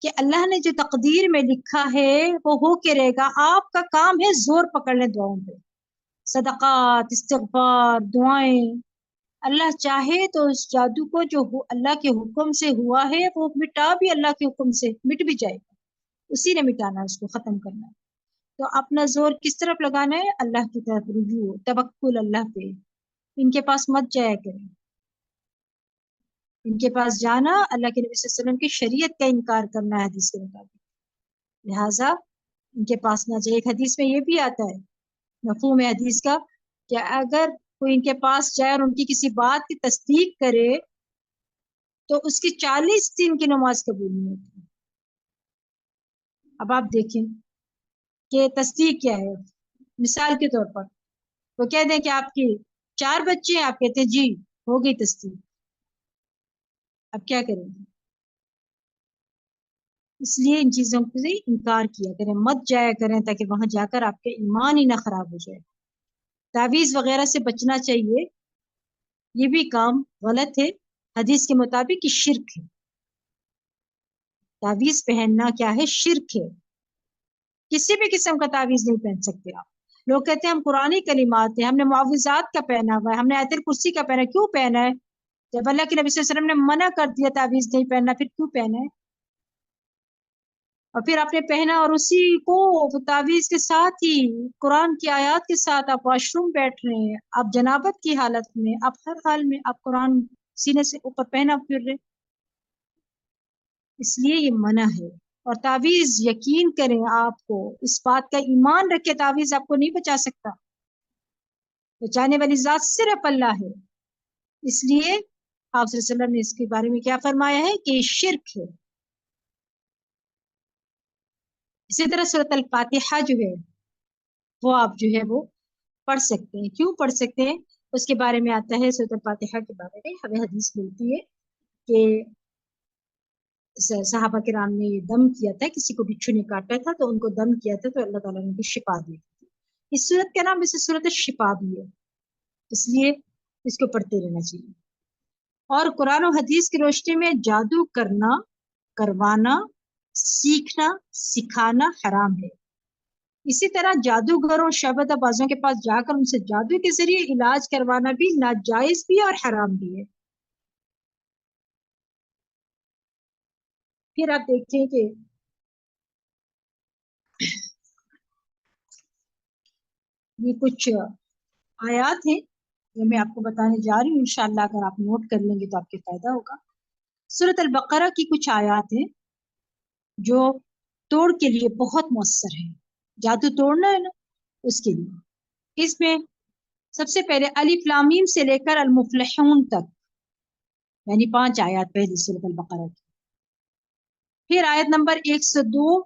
کہ اللہ نے جو تقدیر میں لکھا ہے وہ ہو کے رہے گا۔ آپ کا کام ہے زور پکڑ لیں دعاؤں پہ، صدقات، استغفار، دعائیں۔ اللہ چاہے تو اس جادو کو جو اللہ کے حکم سے ہوا ہے وہ مٹا بھی، اللہ کے حکم سے مٹ بھی جائے گا، اسی نے مٹانا ہے، اس کو ختم کرنا ہے۔ تو اپنا زور کس طرف لگانا ہے؟ اللہ کی طرف، رجوع، توکل اللہ پہ۔ ان کے پاس مت جایا کریں، ان کے پاس جانا اللہ کے نبی صلی اللہ علیہ وسلم کی شریعت کا انکار کرنا ہے حدیث کے مطابق، لہٰذا ان کے پاس نہ جائے۔ ایک حدیث میں یہ بھی آتا ہے، مفہوم ہے حدیث کا، کہ اگر کوئی ان کے پاس جائے اور ان کی کسی بات کی تصدیق کرے تو اس کی 40 دن کی نماز قبول نہیں ہوتی۔ اب آپ دیکھیں کہ تصدیق کیا ہے۔ مثال کے طور پر وہ کہہ دیں کہ آپ کی 4 بچے ہیں، آپ کہتے ہیں جی ہو گئی تصدیق، اب کیا کریں گے؟ اس لیے ان چیزوں سے انکار کیا کریں، مت جایا کریں تاکہ وہاں جا کر آپ کا ایمان ہی نہ خراب ہو جائے۔ تعویذ وغیرہ سے بچنا چاہیے، یہ بھی کام غلط ہے، حدیث کے مطابق یہ شرک ہے۔ تعویذ پہننا کیا ہے؟ شرک ہے۔ کسی بھی قسم کا تعویذ نہیں پہن سکتے آپ۔ لوگ کہتے ہیں ہم قرآنی کلمات ہیں، ہم نے معوذات کا پہنا ہوا ہے، ہم نے آیت الکرسی کا پہنا ہے۔ کیوں پہنا ہے؟ جب اللہ کے نبی صلی اللہ علیہ وسلم نے منع کر دیا تعویذ نہیں پہننا، پھر کیوں پہنا ہے؟ اور پھر آپ نے پہنا اور اسی کو تعویذ کے ساتھ ہی قرآن کی آیات کے ساتھ آپ واش روم بیٹھ رہے ہیں، آپ جنابت کی حالت میں، آپ ہر حال میں آپ قرآن سینے سے اوپر پہنا پھر رہے، اس لیے یہ منع ہے۔ اور تعویذ یقین کریں، آپ کو اس بات کا ایمان رکھے، تعویذ آپ کو نہیں بچا سکتا، بچانے والی ذات صرف اللہ ہے۔ اس لیے آپ صلی اللہ علیہ وسلم نے اس کے بارے میں کیا فرمایا ہے کہ یہ شرک ہے۔ اسی طرح سورۃ الفاتحہ جو ہے وہ آپ جو ہے وہ پڑھ سکتے ہیں۔ کیوں پڑھ سکتے ہیں؟ اس کے بارے میں آتا ہے، سورۃ الفاتحہ کے بارے میں ہمیں حدیث ملتی ہے کہ صحابہ کرام نے دم کیا تھا، کسی کو بچھو نے کاٹا تھا تو ان کو دم کیا تھا تو اللہ تعالیٰ نے ان کو شفا دی تھی۔ اس صورت کا نام اسے صورت الشفا بھی ہے، اس لیے اس کو پڑھتے رہنا چاہیے۔ اور قرآن و حدیث کی روشنی میں جادو کرنا، کروانا، سیکھنا، سکھانا حرام ہے۔ اسی طرح جادوگروں، شعبدہ بازوں کے پاس جا کر ان سے جادو کے ذریعے علاج کروانا بھی ناجائز بھی اور حرام بھی ہے۔ پھر آپ دیکھیں کہ یہ کچھ آیات ہیں جو میں آپ کو بتانے جا رہی ہوں، انشاءاللہ اگر آپ نوٹ کر لیں گے تو آپ کے فائدہ ہوگا۔ سورۃ البقرہ کی کچھ آیات ہیں جو توڑ کے لیے بہت مؤثر ہیں، جادو توڑنا ہے نا اس کے لیے۔ اس میں سب سے پہلے الف لام میم سے لے کر المفلحون تک، یعنی 5 آیات پہلی سورۃ البقرہ کی۔ پھر آیت نمبر 102،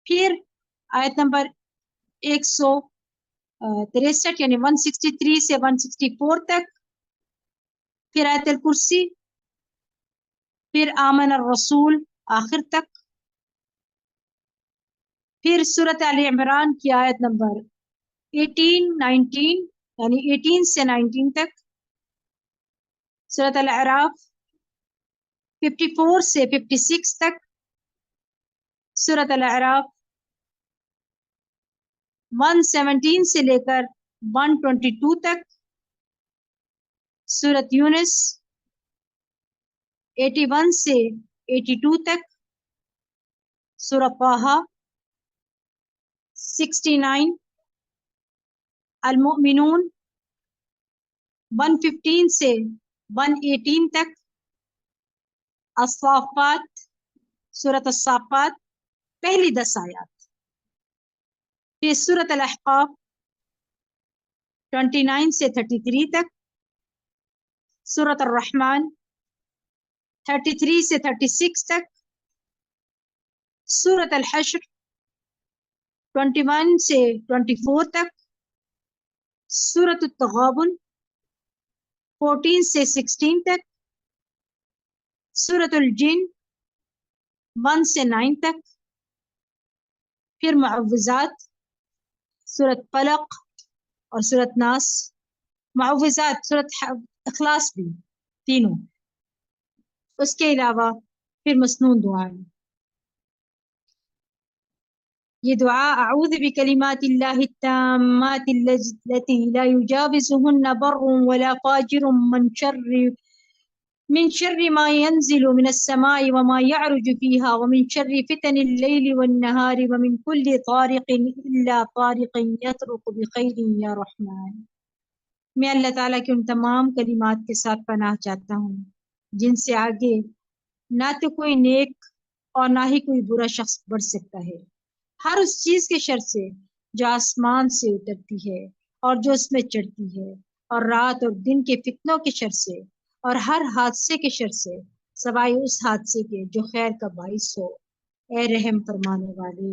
پھر آیت نمبر 163 یعنی 163 سے 164 تک، پھر آیت الکرسی، پھر آمن الرسول آخر تک، پھر سورۃ آل عمران کی آیت نمبر 18 19 یعنی 18 سے 19 تک، سورۃ الاعراف 54 سے 56 تک، سورۃ الاعراف 117 سے لے کر 122 تک، سورۃ یونس 81 سے 82 تک، سورۃ طٰہٰ 69، المؤمنون 115 سے 118 تک، الصافات، سورۃ الصافات پہلی 10 آیات. پھر سورۃ الاحقاف 29 سے 33 تک. سورۃ الرحمن 33 سے 36 تک. سورۃ الحشر 21 سے 24 تک. سورۃ التغابن 14 سے 16 تک. سورۃ الجن 1 سے 9 تک. پھر معوذات، سورۃ فلق اور سورۃ ناس. معوذات سورۃ اخلاص بھی، تینوں. اس کے علاوہ پھر مسنون دعائیں. یہ دعا اعوذ بکلمات اللہ التامات التي لا يجاوزهن بر ولا فاجر من شر ما ينزل من السماء وما يعرج فيها ومن شر فتن الليل والنهار ومن كل طارق إلا طارق يطرق بخير يا رحمن. میں اللہ تعالیٰ کے ان تمام کلمات کے ساتھ پناہ چاہتا ہوں جن سے آگے نہ تو کوئی نیک اور نہ ہی کوئی برا شخص بڑھ سکتا ہے، ہر اس چیز کے شر سے جو آسمان سے اترتی ہے اور جو اس میں چڑھتی ہے، اور رات اور دن کے فتنوں کے شر سے، اور ہر حادثے کے شر سے سوائے اس حادثے کے جو خیر کا باعث ہو، اے رحم فرمانے والے.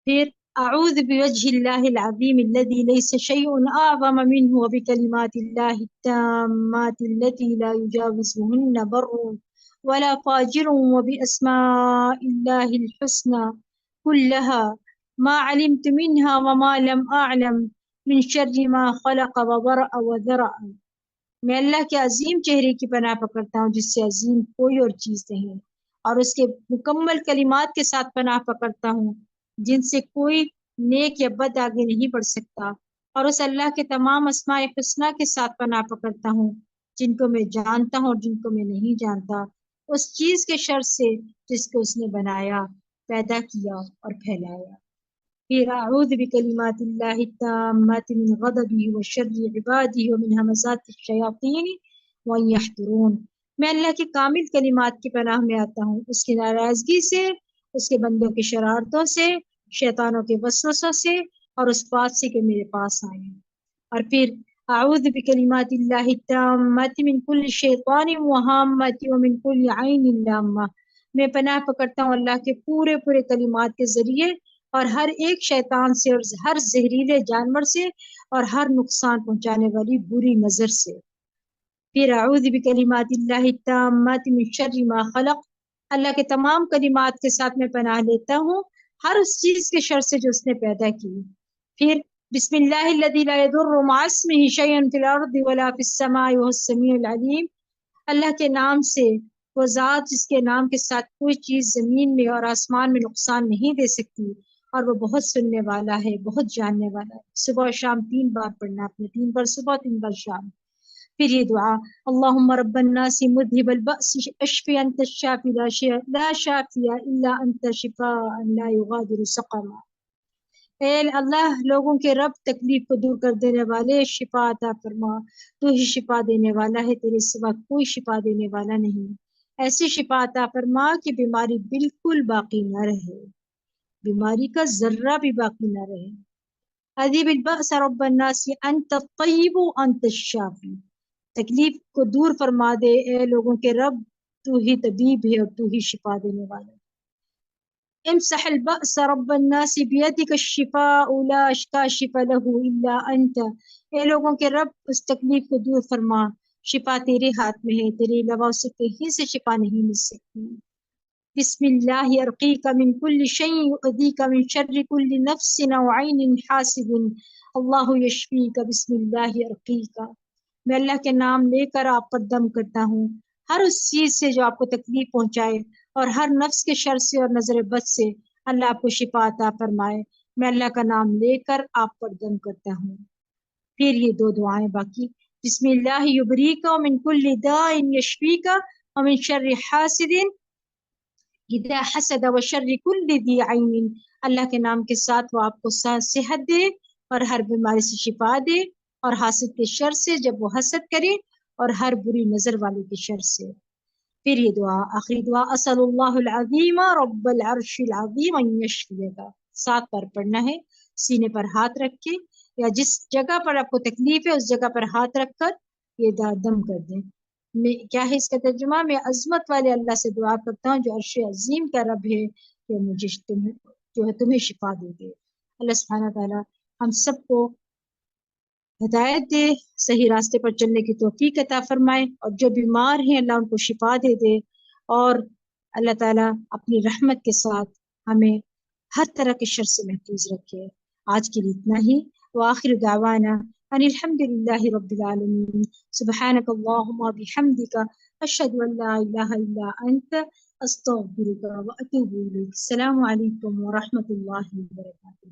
پھر اعوذ بوجہ اللہ العظیم الذی لیس شیء اعظم منہ وبکلمات اللہ التامات التي لا یجاوزهن بر ولا فاجر وباسماء اللہ الحسنى كلها ما علمت منها وما لم اعلم من شر ما خلق وبرأ وذرأ. میں اللہ کے عظیم چہرے کی پناہ پکڑتا ہوں جس سے عظیم کوئی اور چیز نہیں، اور اس کے مکمل کلمات کے ساتھ پناہ پکڑتا ہوں جن سے کوئی نیک یا بد آگے نہیں بڑھ سکتا، اور اس اللہ کے تمام اسماء حسنہ کے ساتھ پناہ پکڑتا ہوں جن کو میں جانتا ہوں اور جن کو میں نہیں جانتا، اس چیز کے شر سے جس کو اس نے بنایا، پیدا کیا اور پھیلایا. پھر اعوذ بکلمات اللہ التامات من غضبہ وشر عبادہ ومن ہمزات الشیاطین وان یحضرون. میں اللہ کے کامل کلمات کی پناہ میں آتا ہوں اس کی ناراضگی سے، اس کے بندوں کی شرارتوں سے، شیطانوں کے وسوسوں سے، اور اس بات سے کہ میرے پاس آئیں. اور پھر اعوذ بکلمات اللہ التامات من کل شیطان وہامۃ ومن کل عین لامہ. میں پناہ پکڑتا ہوں اللہ کے پورے کلمات کے ذریعے اور ہر ایک شیطان سے، اور ہر زہریلے جانور سے، اور ہر نقصان پہنچانے والی بری نظر سے. پھر اعوذ بکلمات اللہ التامات من شر ما خلق. اللہ کے تمام کلمات کے ساتھ میں پناہ لیتا ہوں ہر اس چیز کے شر سے جو اس نے پیدا کی. پھر بسم اللہ الذی لا یضر مع اسمہ شیء فی الارض ولا فی السماء وهو السمیع العلیم. اللہ کے نام سے، وہ ذات جس کے نام کے ساتھ کوئی چیز زمین میں اور آسمان میں نقصان نہیں دے سکتی، اور وہ بہت سننے والا ہے، بہت جاننے والا ہے. صبح و شام 3 بار پڑھنا اپنے، 3 بار صبح 3 بار شام. پھر یہ دعا اللہم رب الناس مذہب البأس اشفی انت الشافی لا شافی الا انت شفاء لا یغادر سقما. اے اللہ عالموں کے رب، تکلیف کو دور کر دینے والے، شفا عطا فرما. تو ہی شفا دینے والا ہے، تیرے سوا کوئی شفا دینے والا نہیں. ایسی شفا عطا فرما کہ بیماری بالکل باقی نہ رہے، بیماری کا ذرہ بھی باقی نہ رہے. اذهب البأس رب الناس انت الطیب انت الشافی. تکلیف کو دور فرما دے اے لوگوں کے رب، تو ہی طبیب ہے اور تو ہی شفا دینے والا ہے. امسح البأس رب الناس بیدک الشفاء لا کاشف له الا انت. اے لوگوں کے رب، اس تکلیف کو دور فرما، شفا تیرے ہاتھ میں ہے، تیرے علاوہ اسے کہیں سے شفا نہیں مل سکتی. بسم اللہ ارقیک من کل شیء یؤذیک من شر کل نفس او عین حاسد اللہ یشفیک بسم اللہ ارقیک. میں اللہ کے نام لے کر آپ پر دم کرتا ہوں ہر اس چیز سے جو آپ کو تکلیف پہنچائے، اور ہر نفس کے شر سے اور نظر بد سے اللہ آپ کو شفا عطا فرمائے. میں اللہ کا نام لے کر آپ پر دم کرتا ہوں. پھر یہ 2 دعائیں باقی. بسم اللہ یبریک من کل داء یشفیک ومن شر حاسد اذا حسد وشر کل ذی عین. اللہ کے نام کے ساتھ وہ آپ کو صحت دے اور ہر بیماری سے شفا دے، اور حاسد کے شر سے جب وہ حسد کرے، اور ہر بری نظر والے کے شر سے. پھر یہ دعا آخری دعا اسأل اللہ العظیم رب العرش العظیم ان یشفیک، 7 بار پڑھنا ہے، سینے پر ہاتھ رکھ کے یا جس جگہ پر آپ کو تکلیف ہے اس جگہ پر ہاتھ رکھ کر یہ دم کر دیں۔ میں کیا ہے اس کا ترجمہ؟ میں عظمت والے اللہ سے دعا کرتا ہوں جو عرش عظیم کا رب ہے کہ مجھے جو ہے تمہیں شفا دے دے۔ اللہ سبحانہ تعالیٰ ہم سب کو ہدایت دے، صحیح راستے پر چلنے کی توفیق عطا فرمائے، اور جو بیمار ہیں اللہ ان کو شفا دے دے، اور اللہ تعالیٰ اپنی رحمت کے ساتھ ہمیں ہر طرح کے شر سے محفوظ رکھے۔ آج کے لیے اتنا ہی، وآخر دعوانا ان الحمد للہ رب العالمین، سبحانک اللہم بحمدک، اشہد ان لا الہ الا انت، استغفرک واتوب الیک۔ السلام علیکم ورحمۃ اللہ وبرکاتہ۔